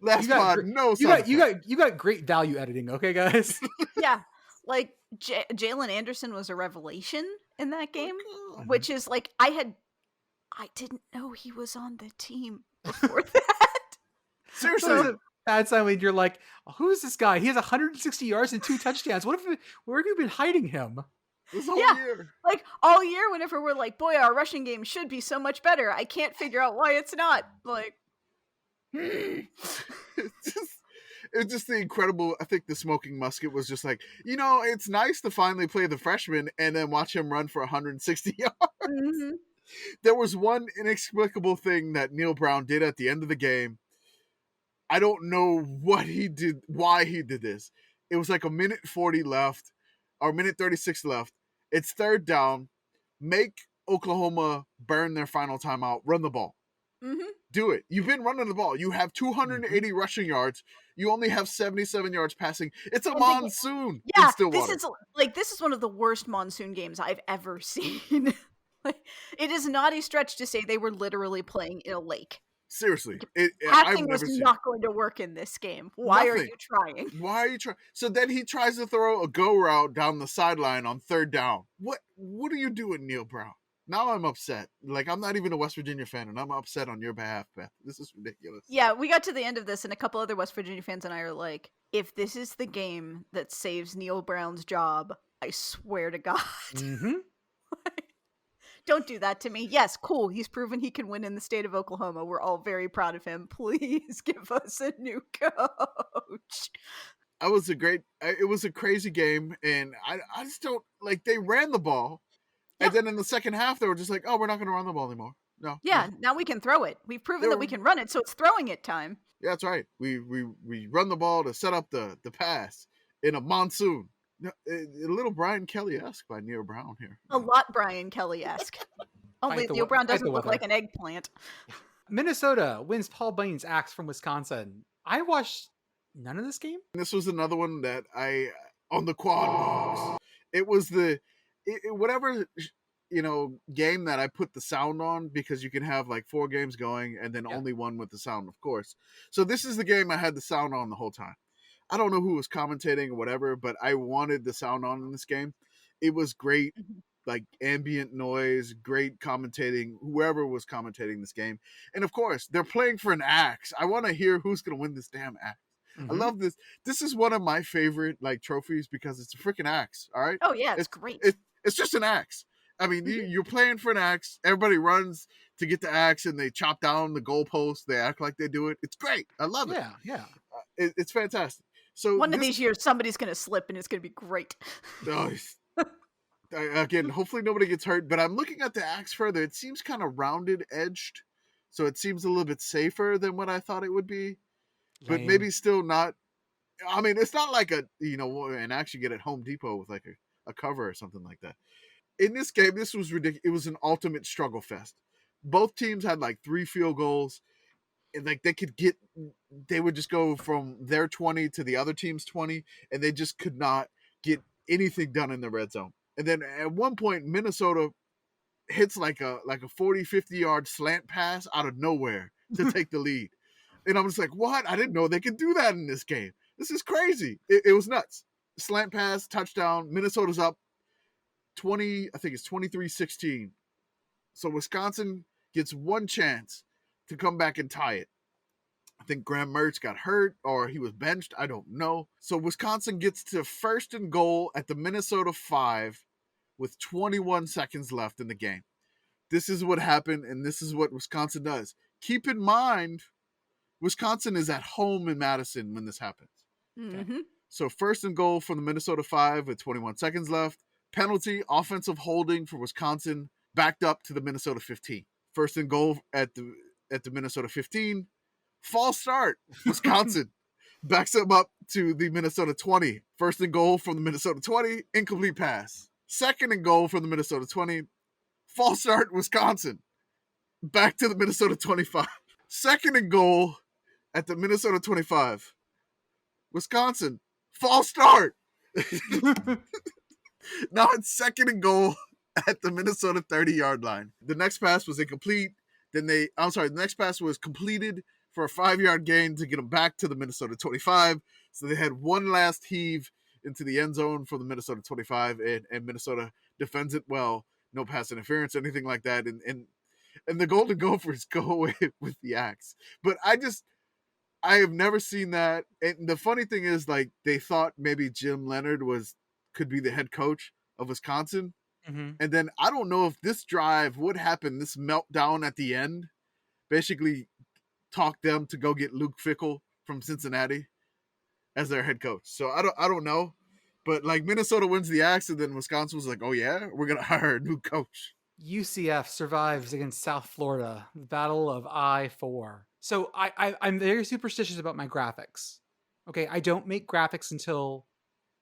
Last pod, no sound effects. You got great value editing, okay, guys? Yeah, like Jalen Anderson was a revelation in that game, which is like I didn't know he was on the team before that. Seriously. Bad sign when you're like, who is this guy? He has 160 yards and 2 touchdowns. Where have you been hiding him? This whole year. Like all year, whenever we're like, boy, our rushing game should be so much better. I can't figure out why it's not. Like, It's It's just the incredible. I think the smoking musket was just like, it's nice to finally play the freshman and then watch him run for 160 yards. Mm-hmm. There was one inexplicable thing that Neil Brown did at the end of the game. I don't know what he did, why he did this. It was like a minute 40 left, or minute 36 left. It's third down. Make Oklahoma burn their final timeout. Run the ball. Mm-hmm. Do it. You've been running the ball. You have 280 rushing yards. You only have 77 yards passing. It's a monsoon in Stillwater. This is one of the worst monsoon games I've ever seen. It is not a stretch to say they were literally playing in a lake. Seriously. Passing was not going to work in this game. Why are you trying? Why are you trying? So then he tries to throw a go route down the sideline on third down. What are you doing, Neil Brown? Now I'm upset. Like, I'm not even a West Virginia fan, and I'm upset on your behalf, Beth. This is ridiculous. Yeah, we got to the end of this, and a couple other West Virginia fans and I are like, if this is the game that saves Neil Brown's job, I swear to God. Mm-hmm. Don't do that to me. Yes, cool. He's proven he can win in the state of Oklahoma. We're all very proud of him. Please give us a new coach. It was a crazy game, and I just don't, like, they ran the ball, and then in the second half, they were just like, oh, we're not going to run the ball anymore. No. Yeah, now we can throw it. We've proven that we can run it, so it's throwing it time. Yeah, that's right. We run the ball to set up the pass in a monsoon. A little Brian Kelly-esque by Neil Brown here. A lot Brian Kelly-esque. Only Neil Brown doesn't look like an eggplant. Minnesota wins Paul Bunyan's axe from Wisconsin. I watched none of this game. This was another one that on the quad box. It was whatever game that I put the sound on, because you can have like 4 games going and then only one with the sound, of course. So this is the game I had the sound on the whole time. I don't know who was commentating or whatever, but I wanted the sound on in this game. It was great, like ambient noise, great commentating, whoever was commentating this game. And of course, they're playing for an axe. I want to hear who's going to win this damn axe. Mm-hmm. I love this. This is one of my favorite like trophies because it's a freaking axe, all right? Oh, yeah, it's great. It's just an axe. I mean, you're playing for an axe. Everybody runs to get the axe, and they chop down the goalpost. They act like they do it. It's great. I love it. Yeah. It's fantastic. So one of these years, somebody's going to slip, and it's going to be great. Again, hopefully nobody gets hurt. But I'm looking at the axe further. It seems kind of rounded edged, so it seems a little bit safer than what I thought it would be. But maybe still not. I mean, it's not like an axe you get at Home Depot with like a cover or something like that. In this game, this was ridiculous. It was an ultimate struggle fest. Both teams had like 3 field goals. And like they would just go from their 20 to the other team's 20, and they just could not get anything done in the red zone. And then at one point, Minnesota hits like a 40, 50 yard slant pass out of nowhere to take the lead. And I'm just like, what? I didn't know they could do that in this game. This is crazy. It was nuts. Slant pass, touchdown. Minnesota's up 20, I think it's 23-16. So Wisconsin gets one chance to come back and tie it. I think Graham Mertz got hurt or he was benched. I don't know. So Wisconsin gets to 1st and goal at the Minnesota 5 with 21 seconds left in the game. This is what happened, and this is what Wisconsin does. Keep in mind, Wisconsin is at home in Madison when this happens. Mm-hmm. Okay? So 1st and goal from the Minnesota 5 with 21 seconds left. Penalty, offensive holding for Wisconsin, backed up to the Minnesota 15. 1st and goal at the Minnesota 15. False start. Wisconsin backs them up to the Minnesota 20. 1st and goal from the Minnesota 20. Incomplete pass. 2nd and goal from the Minnesota 20. False start. Wisconsin. Back to the Minnesota 25. 2nd and goal at the Minnesota 25. Wisconsin. False start. Now it's 2nd and goal at the Minnesota 30-yard line. The next pass was incomplete. The next pass was completed for a 5-yard gain to get them back to the Minnesota 25. So they had one last heave into the end zone for the Minnesota 25, and Minnesota defends it well. No pass interference, anything like that. And the Golden Gophers go away with the axe. But I have never seen that. And the funny thing is, like, they thought maybe Jim Leonhard could be the head coach of Wisconsin. Mm-hmm. And then I don't know if this drive would happen, this meltdown at the end, basically talked them to go get Luke Fickell from Cincinnati. as their head coach. So I don't know. But like Minnesota wins the Axe, and then Wisconsin was like, "Oh yeah, we're gonna hire a new coach." UCF survives against South Florida, the Battle of I-4. So I'm very superstitious about my graphics. Okay, I don't make graphics until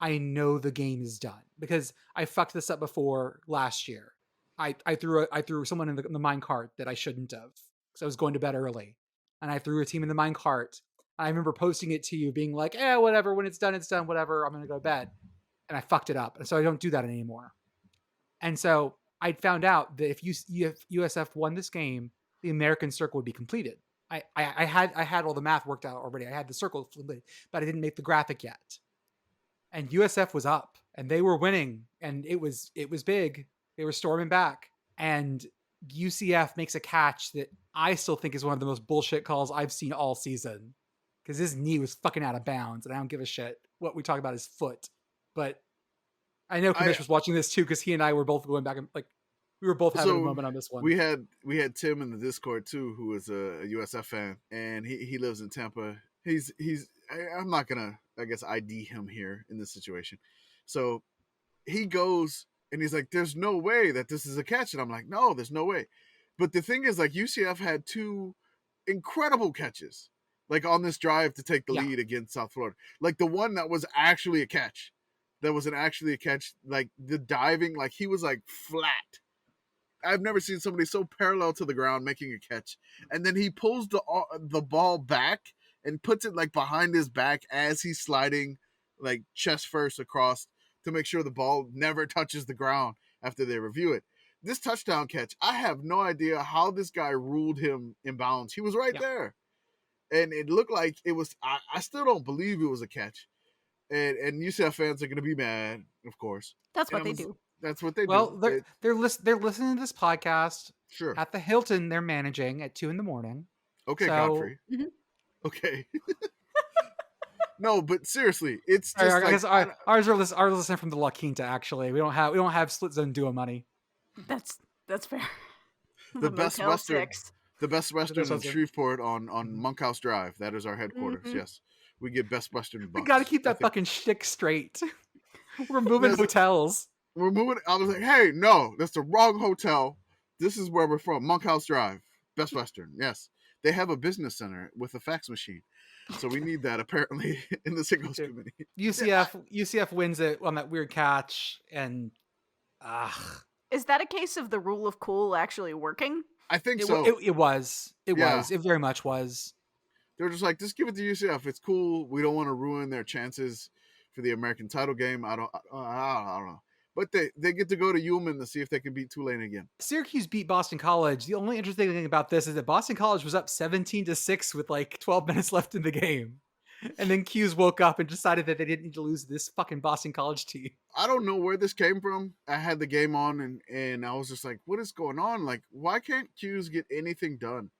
I know the game is done, because I fucked this up before last year. I threw someone in the mine cart that I shouldn't have, because I was going to bed early, and I threw a team in the mine cart. I remember posting it to you, being like, whatever. When it's done, whatever. I'm gonna go to bed, and I fucked it up, and so I don't do that anymore. And so I found out that if USF won this game, the American Circle would be completed. I had all the math worked out already. I had the circle completed, but I didn't make the graphic yet. And USF was up, and they were winning, and it was big. They were storming back, and UCF makes a catch that I still think is one of the most bullshit calls I've seen all season, because his knee was fucking out of bounds, and I don't give a shit what we talk about his foot. But I know Commish was watching this too, because he and I were both going back and like we were both having a moment on this one. We had Tim in the Discord too, who is a USF fan, and he lives in Tampa. I'm not gonna, I guess, ID him here in this situation. So he goes and he's like, "There's no way that this is a catch," and I'm like, "No, there's no way." But the thing is, like, UCF had two incredible catches, like on this drive to take the lead against South Florida. Like the one that was actually a catch. That wasn't actually a catch. Like the diving, like he was like flat. I've never seen somebody so parallel to the ground making a catch. And then he pulls the ball back and puts it like behind his back as he's sliding like chest first across to make sure the ball never touches the ground after they review it. This touchdown catch, I have no idea how this guy ruled him in bounds. He was right there. And it looked like it was, I still don't believe it was a catch. And UCF fans are going to be mad, of course. That's what they do. That's what they do. Well, they're listening to this podcast. Sure. At the Hilton, they're managing at 2 a.m. Okay, so, Godfrey. Mm-hmm. Okay. No, but seriously, it's just I guess ours are listening from the La Quinta. Actually, we don't have split zone duo money. That's fair. The best Western in Shreveport on Monkhouse Drive. That is our headquarters. Mm-hmm. Yes, we get Best Western. We got to keep that fucking shtick straight. We're moving hotels. We're moving. I was like, hey, no, that's the wrong hotel. This is where we're from. Monkhouse Drive, Best Western. Yes, they have a business center with a fax machine. So we need that apparently in the Sickos committee. UCF wins it on that weird catch, and is that a case of the rule of cool actually working? I think so. It was. It very much was. They're just like, just give it to UCF. It's cool. We don't want to ruin their chances for the American title game. I don't know. But they get to go to Ullman to see if they can beat Tulane again. Syracuse beat Boston College. The only interesting thing about this is that Boston College was up 17-6 with like 12 minutes left in the game. And then Q's woke up and decided that they didn't need to lose this fucking Boston College team. I don't know where this came from. I had the game on and I was just like, what is going on? Like, why can't Q's get anything done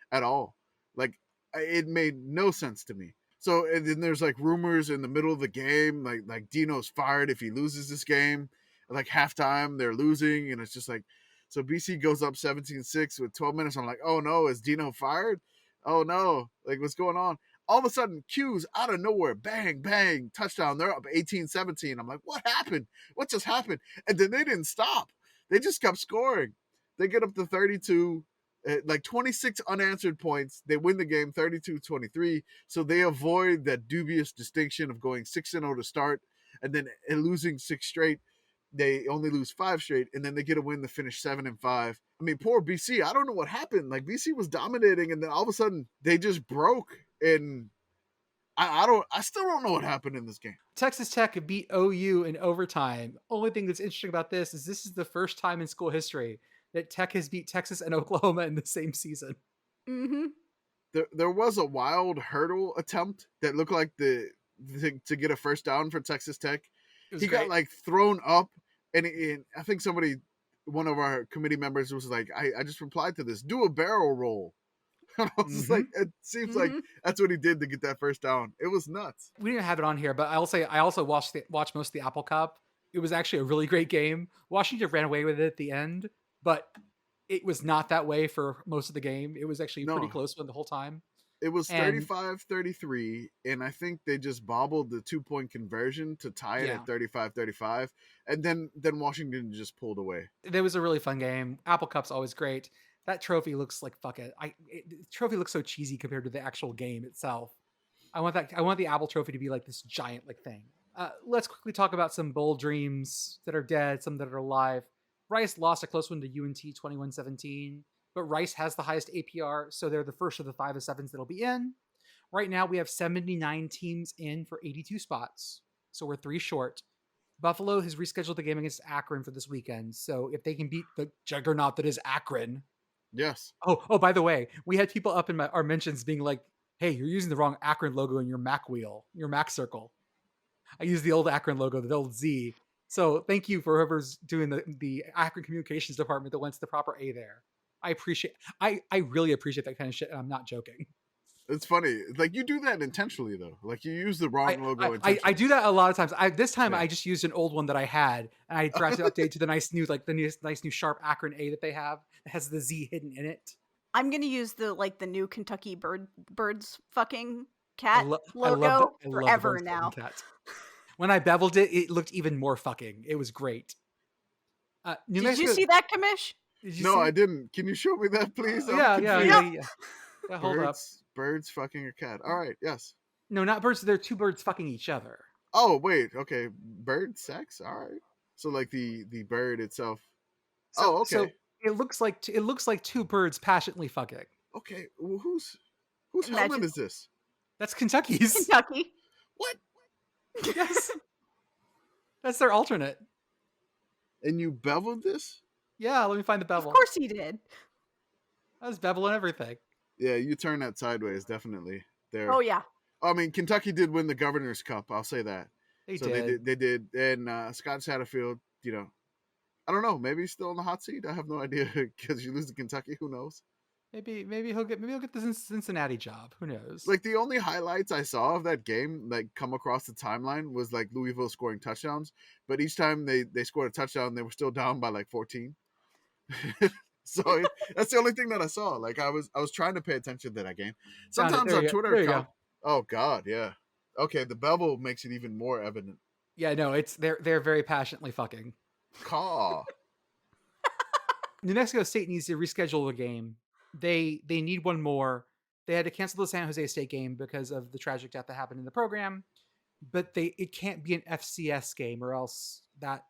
at all? Like, it made no sense to me. So, and then there's like rumors in the middle of the game, like Dino's fired if he loses this game. Like halftime, they're losing, and it's just like, so BC goes up 17-6 with 12 minutes. I'm like, oh no, is Dino fired? Oh no, like what's going on? All of a sudden, Q's out of nowhere, bang, bang, touchdown. They're up 18-17. I'm like, what happened? What just happened? And then they didn't stop. They just kept scoring. They get up to 32, like 26 unanswered points. They win the game 32-23. So they avoid that dubious distinction of going 6-0 to start and then losing 6 straight. They only lose 5 straight, and then they get a win to finish 7-5. I mean, poor BC. I don't know what happened. Like BC was dominating, and then all of a sudden they just broke. And I still don't know what happened in this game. Texas Tech beat OU in overtime. Only thing that's interesting about this is the first time in school history that Tech has beat Texas and Oklahoma in the same season. Mm-hmm. There was a wild hurdle attempt that looked like to get a first down for Texas Tech. He got like thrown up, and I think one of our committee members was like, I just replied to this, do a barrel roll. And I was just like, it seems like that's what he did to get that first down. It was nuts. We didn't have it on here, but I'll say I also watched most of the Apple Cup. It was actually a really great game. Washington ran away with it at the end, but it was not that way for most of the game. It was actually pretty close the whole time. It was And 35-33, and I think they just bobbled the 2-point conversion to tie it Yeah. at 35-35, and then Washington just pulled away. It was a really fun game. Apple Cup's always great. That trophy looks like the trophy looks so cheesy compared to the actual game itself. I want the Apple trophy to be like this giant like thing. Let's quickly talk about some bold dreams that are dead, some that are alive. Rice lost a close one to UNT 21-17, but Rice has the highest APR, so they're the first of the 5 of 7s that'll be in. Right now, we have 79 teams in for 82 spots, so we're 3 short. Buffalo has rescheduled the game against Akron for this weekend, so if they can beat the juggernaut that is Akron. Yes. Oh, by the way, we had people up in our mentions being like, hey, you're using the wrong Akron logo in your Mac wheel, your Mac circle. I use the old Akron logo, the old Z. So thank you for whoever's doing the Akron communications department that went to the proper A there. I really appreciate that kind of shit, and I'm not joking. It's funny. Like, you do that intentionally, though. Like, you use the wrong logo intentionally. I do that a lot of times. This time I just used an old one that I had, and I tried to update to the nice new sharp Akron A that they have. It has the Z hidden in it. I'm gonna use the new Kentucky birds fucking cat logo forever now. When I beveled it, it looked even more fucking. It was great. Did you see that, Commish? No, I didn't. Can you show me that, please? Yeah. Hold up. Birds fucking a cat. All right, yes. No, not birds. They're 2 birds fucking each other. Oh, wait. Okay. Bird sex? All right. So, like, the bird itself. Okay. So it looks like 2 birds passionately fucking. Okay. Well, whose helmet is this? That's Kentucky's. Kentucky. What? Yes. That's their alternate. And you beveled this? Yeah, let me find the bevel. Of course he did. I was beveling everything. Yeah, you turn that sideways, definitely. There. Oh, yeah. I mean, Kentucky did win the Governor's Cup. I'll say that. They did. And Scott Satterfield, I don't know. Maybe he's still in the hot seat. I have no idea because you lose to Kentucky. Who knows? Maybe he'll get the Cincinnati job. Who knows? Like, the only highlights I saw of that game, like, come across the timeline was like Louisville scoring touchdowns. But each time they scored a touchdown, they were still down by like 14. So that's the only thing that I saw. Like, I was trying to pay attention to that game. Sometimes on Twitter, oh God, yeah. Okay, the bevel makes it even more evident. Yeah, no, they're very passionately fucking. Caw. New Mexico State needs to reschedule the game. They need one more. They had to cancel the San Jose State game because of the tragic death that happened in the program. But it can't be an FCS game, or else that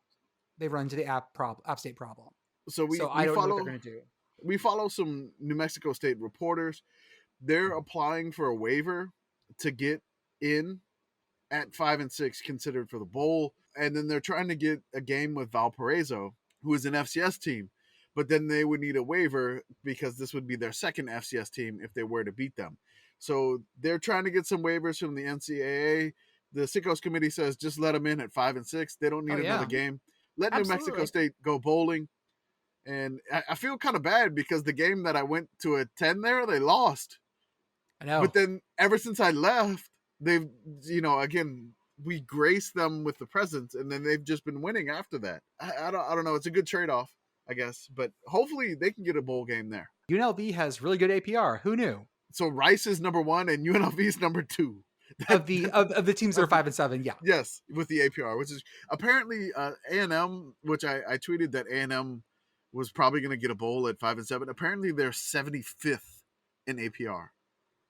they run into the App State problem. So I don't know what they're going to do. We follow some New Mexico State reporters. They're applying for a waiver to get in at 5 and 6, considered for the bowl, and then they're trying to get a game with Valparaiso, who is an FCS team. But then they would need a waiver because this would be their second FCS team if they were to beat them. So they're trying to get some waivers from the NCAA. The Sickos committee says just let them in at 5 and 6. They don't need another game. Let New Mexico State go bowling. And I feel kind of bad because the game that I went to attend there, they lost. I know. But then ever since I left, they've, again, we graced them with the presence, and then they've just been winning after that. I don't know. It's a good trade-off, I guess. But hopefully they can get a bowl game there. UNLV has really good APR. Who knew? So Rice is number 1 and UNLV is number 2. Of the teams that are 5 and 7, yeah. Yes, with the APR, which is apparently A&M, which I tweeted that A&M was probably going to get a bowl at 5 and 7. Apparently they're 75th in APR.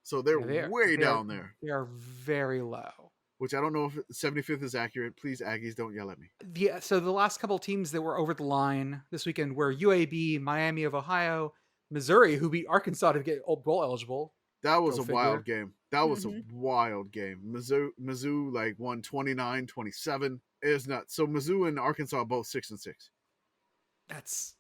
So they're way down there. They are very low. Which I don't know if 75th is accurate. Please, Aggies, don't yell at me. Yeah, so the last couple of teams that were over the line this weekend were UAB, Miami of Ohio, Missouri, who beat Arkansas to get bowl eligible. That was a wild game. That was a wild game. Mizzou like won 29-27. It was nuts. So Mizzou and Arkansas both 6 and 6. That's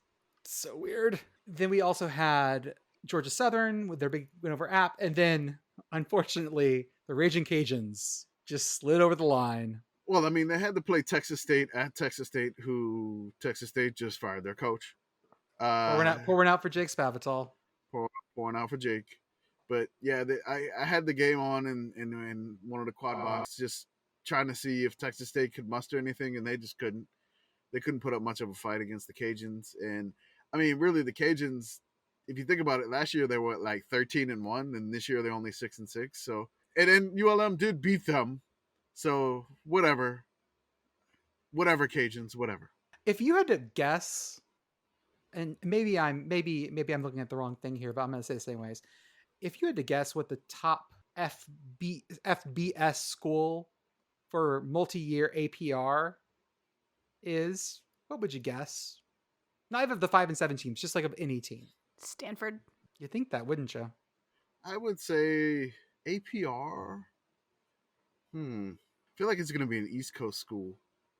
so weird. Then we also had Georgia Southern with their big win over App, and then unfortunately the Raging Cajuns just slid over the line. Well, I mean, they had to play Texas State at Texas State, who Texas State just fired their coach. Pouring out for Jake Spavital. Pouring out for Jake. But yeah, I had the game on in one of the quad box, just trying to see if Texas State could muster anything, and they just couldn't. They couldn't put up much of a fight against the Cajuns. And I mean, really, the Cajuns, if you think about it, last year they were like 13-1, and this year they're only 6-6. So, and then ULM did beat them. So whatever, Cajuns, whatever. If you had to guess, and maybe I'm looking at the wrong thing here, but I'm going to say the same ways. If you had to guess what the top FBS school for multi-year APR is, what would you guess? Not of the 5 and 7 teams, just like of any team. Stanford. You think that, wouldn't you? I would say APR. I feel like it's going to be an East Coast school.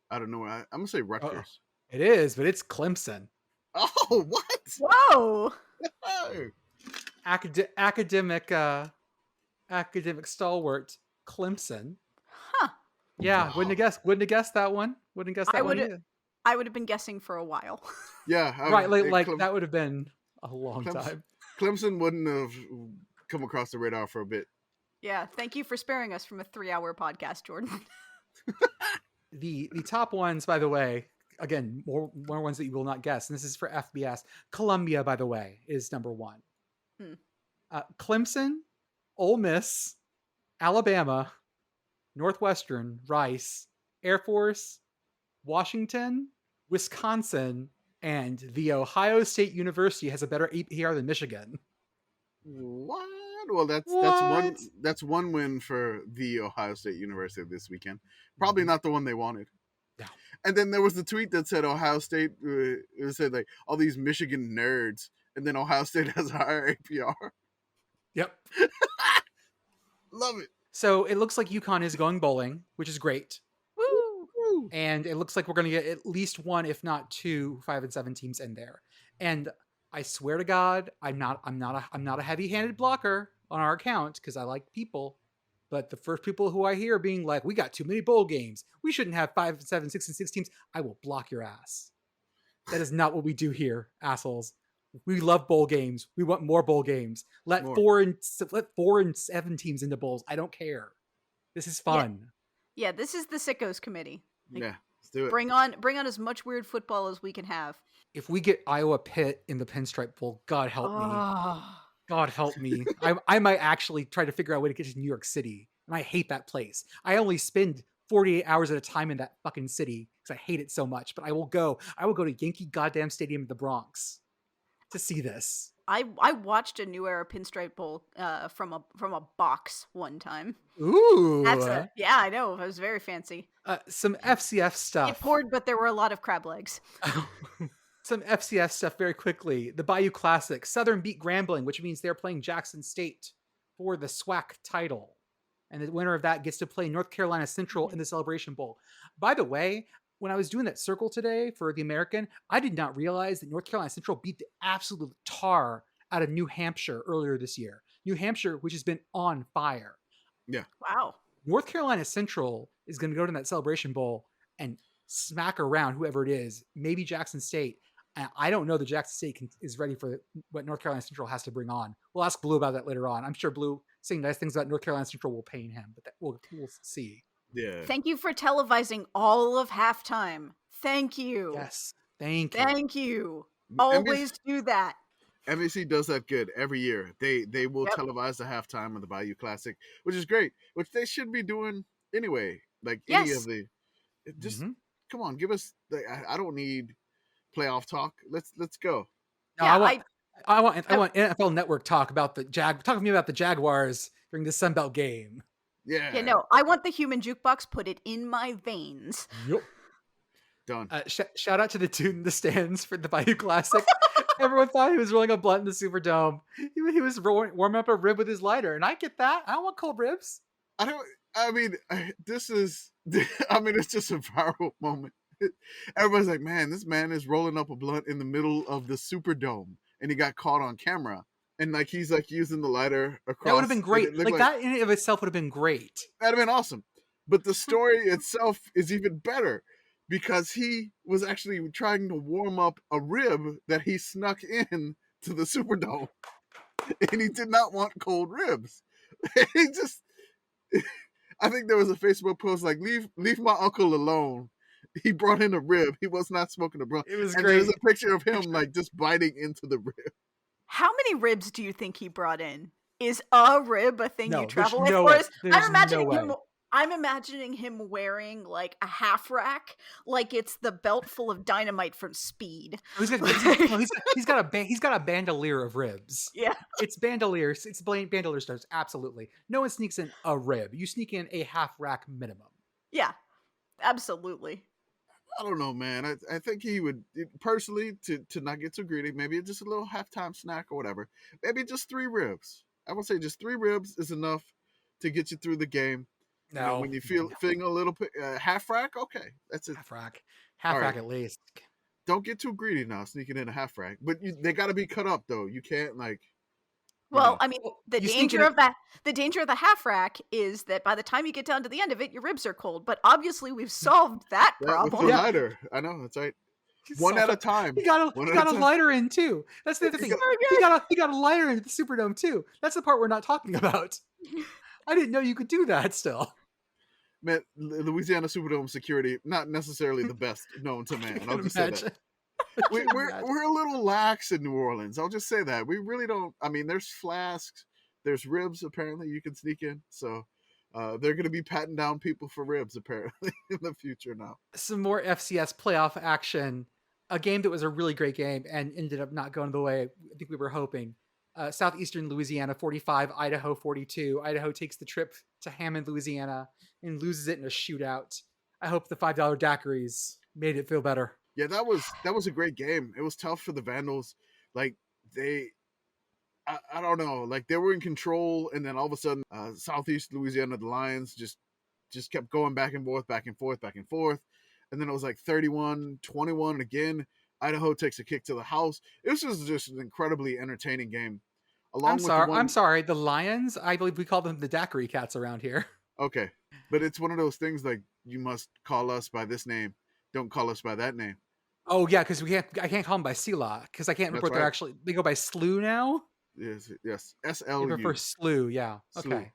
I don't know. I'm going to say Rutgers. It is, but it's Clemson. Oh, what? Whoa! Academic stalwart Clemson. Huh. Yeah, Wow. wouldn't have guessed that one. Wouldn't have guessed that one either. I would have been guessing for a while. Yeah. Right, like that would have been a long time. Clemson wouldn't have come across the radar for a bit. Yeah, thank you for sparing us from a 3-hour podcast, Jordan. The top ones, by the way, again, more ones that you will not guess, and this is for FBS. Columbia, by the way, is number 1. Clemson, Ole Miss, Alabama, Northwestern, Rice, Air Force, Washington, Wisconsin, and The Ohio State University has a better APR than Michigan. What? Well, that's one win for The Ohio State University this weekend. Probably not the one they wanted. No. And then there was the tweet that said Ohio State, it said like all these Michigan nerds, and then Ohio State has a higher APR. Yep. Love it. So it looks like UConn is going bowling, which is great. Woo! And it looks like we're going to get at least 1, if not 2, 5 and 7 teams in there. And I swear to God, I'm not a heavy-handed blocker on our account because I like people. But the first people who I hear being like, we got too many bowl games, we shouldn't have 5, 7, 6, and 6 teams, I will block your ass. That is not what we do here, assholes. We love bowl games. We want more bowl games. Let 4 and 7 teams into bowls. I don't care. This is fun. Yeah, this is the Sickos committee. Like, yeah, let's do it. Bring on as much weird football as we can have. If we get Iowa Pitt in the Pinstripe Bowl, God help me. God help me. I might actually try to figure out a way to get to New York City. And I hate that place. I only spend 48 hours at a time in that fucking city because I hate it so much. But I will go to Yankee goddamn Stadium in the Bronx to see this. I watched a New Era Pinstripe Bowl from a box one time. Ooh. Yeah, I know. It was very fancy. Some FCF stuff. It poured, but there were a lot of crab legs. Some FCS stuff very quickly. The Bayou Classic. Southern beat Grambling, which means they're playing Jackson State for the SWAC title. And the winner of that gets to play North Carolina Central in the Celebration Bowl. By the way, when I was doing that circle today for the American, I did not realize that North Carolina Central beat the absolute tar out of New Hampshire earlier this year. New Hampshire, which has been on fire. Yeah. Wow. North Carolina Central is going to go to that Celebration Bowl and smack around whoever it is, maybe Jackson State. And I don't know that Jackson State is ready for what North Carolina Central has to bring on. We'll ask Blue about that later on. I'm sure Blue saying nice things about North Carolina Central will pain him, but we'll see. Yeah. Thank you for televising all of halftime. Thank you. Yes. Thank you. Thank you. Always do that. NBC does that good every year. They will televise the halftime of the Bayou Classic, which is great, which they should be doing anyway. Like any of the, just come on, give us. I don't need playoff talk. Let's go. No, Yeah, I want NFL Network talk about talk to me about the Jaguars during the Sun Belt game. Yeah. Yeah, no, I want the human jukebox. Put it in my veins. Yep. Done. Shout out to the dude in the stands for the Bayou Classic. Everyone thought he was rolling a blunt in the Superdome. He was warming up a rib with his lighter, and I get that. I don't want cold ribs. It's just a viral moment. Everybody's like, man, this man is rolling up a blunt in the middle of the Superdome, and he got caught on camera. And like he's like using the lighter across. That would have been great. Like that in and of itself would have been great. That'd have been awesome. But the story itself is even better because he was actually trying to warm up a rib that he snuck in to the Superdome, and he did not want cold ribs. He just, I think there was a Facebook post like, "Leave my uncle alone. He brought in a rib. He was not smoking a blunt." It was and great. There's a picture of him like just biting into the rib. How many ribs do you think he brought in? Is a rib a thing No, you there's travel with? no Or way. is There's no way. I'm imagining him wearing like a half rack, like it's the belt full of dynamite from Speed. Oh, he's got a bandolier of ribs. Yeah. It's bandoliers. It's bandolier stars. Absolutely. No one sneaks in a rib. You sneak in a half rack minimum. Yeah. Absolutely. I don't know, man. I think he would personally to not get too greedy. Maybe just a little halftime snack or whatever. Maybe just 3 ribs. I would say just 3 ribs is enough to get you through the game. No, You know, when you feeling a little half rack, okay, that's it. half All rack right. at least. Don't get too greedy now, sneaking in a half rack. But they got to be cut up though. You can't like. Well, I mean, the you sneak danger in of that, the danger of the half rack is that by the time you get down to the end of it, your ribs are cold. But obviously, we've solved that With the problem. lighter. I know that's right. One at a time. He got a lighter in too. That's the other thing. He got a lighter in the Superdome too. That's the part we're not talking about. I didn't know you could do that still. Man, Louisiana Superdome security, not necessarily the best known to man. I'll just say that. We're a little lax in New Orleans. I'll just say that. We really don't. I mean, there's flasks, there's ribs apparently you can sneak in. So they're going to be patting down people for ribs apparently in the future now. Some more FCS playoff action. A game that was a really great game and ended up not going the way I think we were hoping. Southeastern Louisiana 45, Idaho 42. Idaho takes the trip to Hammond, Louisiana, and loses it in a shootout. I hope the $5 daiquiris made it feel better. Yeah, that was a great game. It was tough for the Vandals. Like I don't know, like they were in control, and then all of a sudden, Southeast Louisiana, the Lions just kept going back and forth, and then it was like 31-21, and again, Idaho takes a kick to the house. This was just an incredibly entertaining game. I'm sorry. The Lions, I believe we call them the daiquiri cats around here. Okay, but it's one of those things like you must call us by this name. Don't call us by that name. Oh yeah, because I can't call them by Sela because I can't remember what they go by SLU now. Yes, SLU. They prefer SLU, yeah. Okay,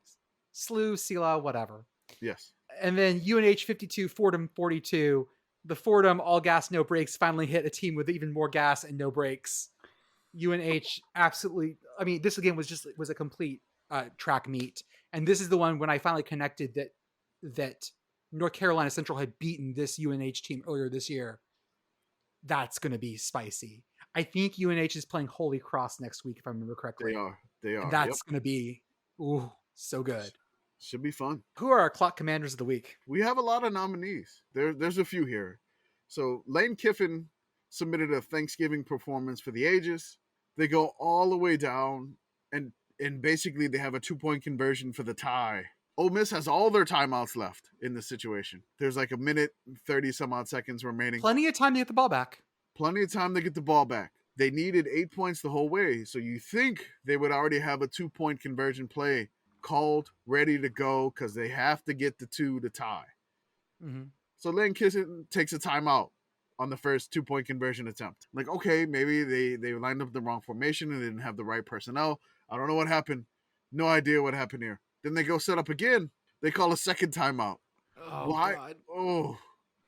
SLU, Sela, whatever. Yes. And then UNH 52, Fordham 42. The Fordham all gas no brakes finally hit a team with even more gas and no brakes. UNH absolutely. I mean, this again was a complete track meet, and this is the one when I finally connected that North Carolina Central had beaten this UNH team earlier this year. That's going to be spicy. I think UNH is playing Holy Cross next week, if I remember correctly. They are. And that's going to be so good. Should be fun. Who are our clock commanders of the week? We have a lot of nominees. There's a few here. So Lane Kiffin submitted a Thanksgiving performance for the ages. They go all the way down, and basically they have a 2-point conversion for the tie. Ole Miss has all their timeouts left in this situation. There's like a minute, 30 some odd seconds remaining. Plenty of time to get the ball back. They needed 8 points the whole way. So you think they would already have a 2-point conversion play called, ready to go, because they have to get the 2 to tie. Mm-hmm. So Lane Kiffin takes a timeout on the first 2-point conversion attempt. Like, okay, maybe they lined up the wrong formation and didn't have the right personnel. I don't know what happened. No idea what happened here. Then they go set up again. They call a second timeout. Oh, why? God. Oh,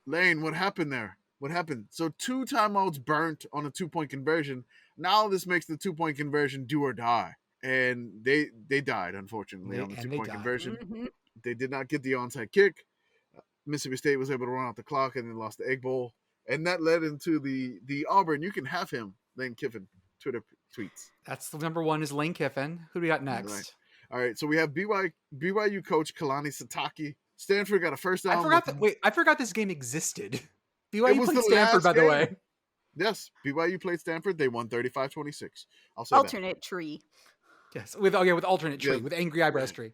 Lane, what happened there? What happened? So 2 timeouts burnt on a 2-point conversion. Now this makes the 2-point conversion do or die. And they died, unfortunately, on the 2-point conversion. Mm-hmm. They did not get the onside kick. Mississippi State was able to run out the clock and then lost the Egg Bowl. And that led into the Auburn. You can have him, Lane Kiffin, Twitter tweets. That's the number one is Lane Kiffin. Who do we got next? All right, so we have BYU coach Kalani Sitake. Stanford got a first down. I forgot this game existed. BYU played Stanford, by the way. Yes, BYU played Stanford. They won 35-26. I'll say alternate tree. Yes, with alternate tree, with angry eyebrows tree.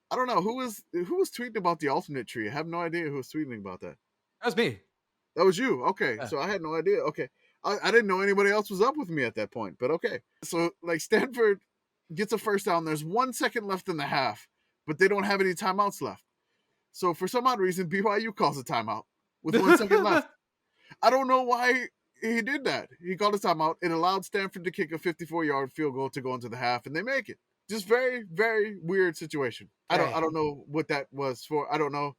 I don't know who was tweeting about the alternate tree. I have no idea who was tweeting about that. That was me. That was you. Okay, so I had no idea. Okay, I didn't know anybody else was up with me at that point. But okay, so like Stanford gets a first down. There's 1 second left in the half, but they don't have any timeouts left. So for some odd reason, BYU calls a timeout with 1 second left. I don't know why he did that. He called a timeout. It allowed Stanford to kick a 54-yard field goal to go into the half, and they make it. Just very, very weird situation. I don't know what that was for. I don't know.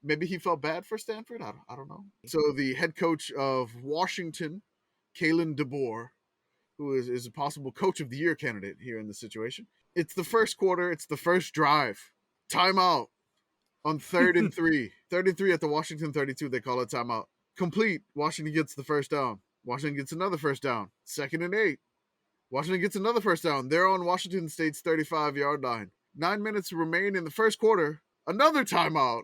Maybe he felt bad for Stanford. I don't know. So the head coach of Washington, Kalen DeBoer, who is a possible coach of the year candidate here in this situation. It's the first quarter. It's the first drive. Timeout on 3rd and 3. 3rd and 3 at the Washington 32. They call it timeout. Complete. Washington gets the first down. Washington gets another first down. 2nd and 8. Washington gets another first down. They're on Washington State's 35-yard line. 9 minutes remain in the first quarter. Another timeout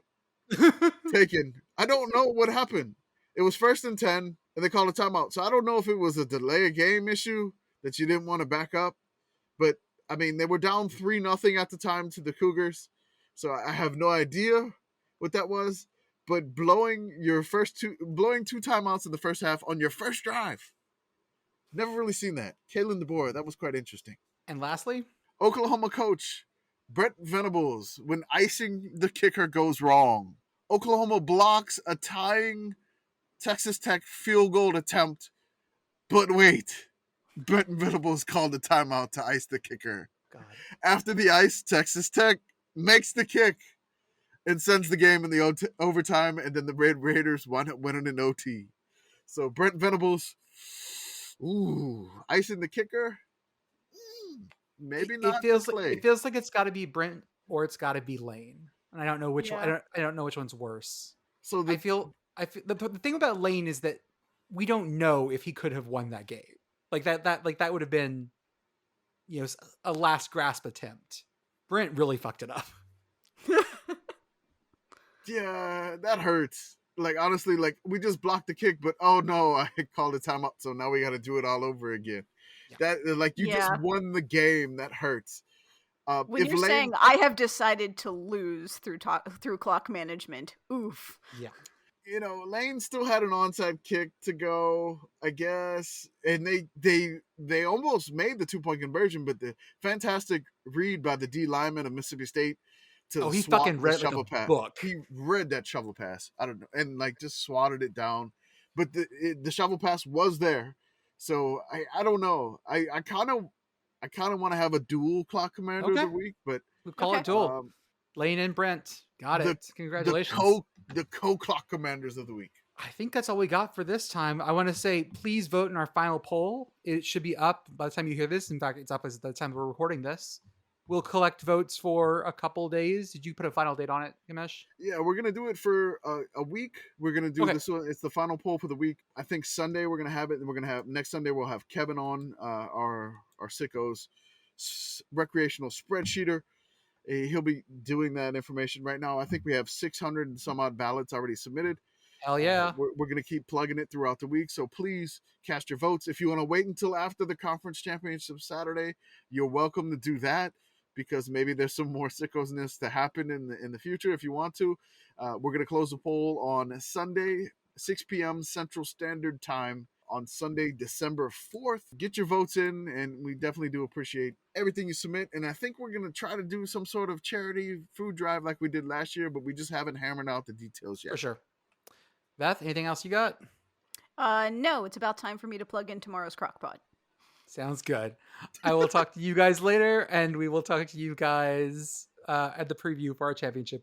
taken. I don't know what happened. It was 1st and 10, and they called a timeout. So I don't know if it was a delay of game issue that you didn't want to back up. But, I mean, they were down 3-0 at the time to the Cougars. So I have no idea what that was. But blowing two timeouts in the first half on your first drive. Never really seen that. Kalen DeBoer, that was quite interesting. And lastly, Oklahoma coach Brent Venables, when icing the kicker goes wrong. Oklahoma blocks a tying Texas Tech field goal attempt. But wait, Brent Venables called a timeout to ice the kicker. God. After the ice, Texas Tech makes the kick and sends the game in the overtime, and then the Red Raiders win in an OT. So Brent Venables, icing the kicker? Maybe not. It feels like it's got to be Brent or it's got to be Lane, and I don't know which one. I don't know which one's worse. So the thing about Lane is that we don't know if he could have won that game. Like that would have been, a last grasp attempt. Brent really fucked it up. Yeah, that hurts. Like, honestly, like, we just blocked the kick, but oh no, I called a timeout, so now we got to do it all over again. Yeah. That, like, you just won the game. That hurts. When you're saying I have decided to lose through clock management, oof. Yeah. Lane still had an onside kick to go, I guess, and they almost made the 2-point conversion, but the fantastic read by the D lineman of Mississippi State to he fucking read like a pass. book. He read that shovel pass. I don't know, and like just swatted it down, but the shovel pass was there. So I don't know. I kind of want to have a dual clock commander of the week, but we'll call it dual. Lane and Brent. Got it. Congratulations. The co-clock commanders of the week. I think that's all we got for this time. I want to say, please vote in our final poll. It should be up by the time you hear this. In fact, it's up at the time we're recording this. We'll collect votes for a couple days. Did you put a final date on it, Commish? Yeah, we're going to do it for a week. We're going to do this one. It's the final poll for the week. I think Sunday we're going to have it. And we're going to have next Sunday we'll have Kevin on, our Sickos recreational spreadsheeter. He'll be doing that information right now. I think we have 600 and some odd ballots already submitted. Hell yeah. We're going to keep plugging it throughout the week. So please cast your votes. If you want to wait until after the conference championship Saturday, you're welcome to do that, because maybe there's some more sickosness to happen in the future if you want to. We're going to close the poll on Sunday, 6 p.m. Central Standard Time on Sunday, December 4th. Get your votes in, and we definitely do appreciate everything you submit. And I think we're going to try to do some sort of charity food drive like we did last year, but we just haven't hammered out the details yet. For sure. Beth, anything else you got? No, it's about time for me to plug in tomorrow's crockpot. Sounds good. I will talk to you guys later, and we will talk to you guys at the preview for our championship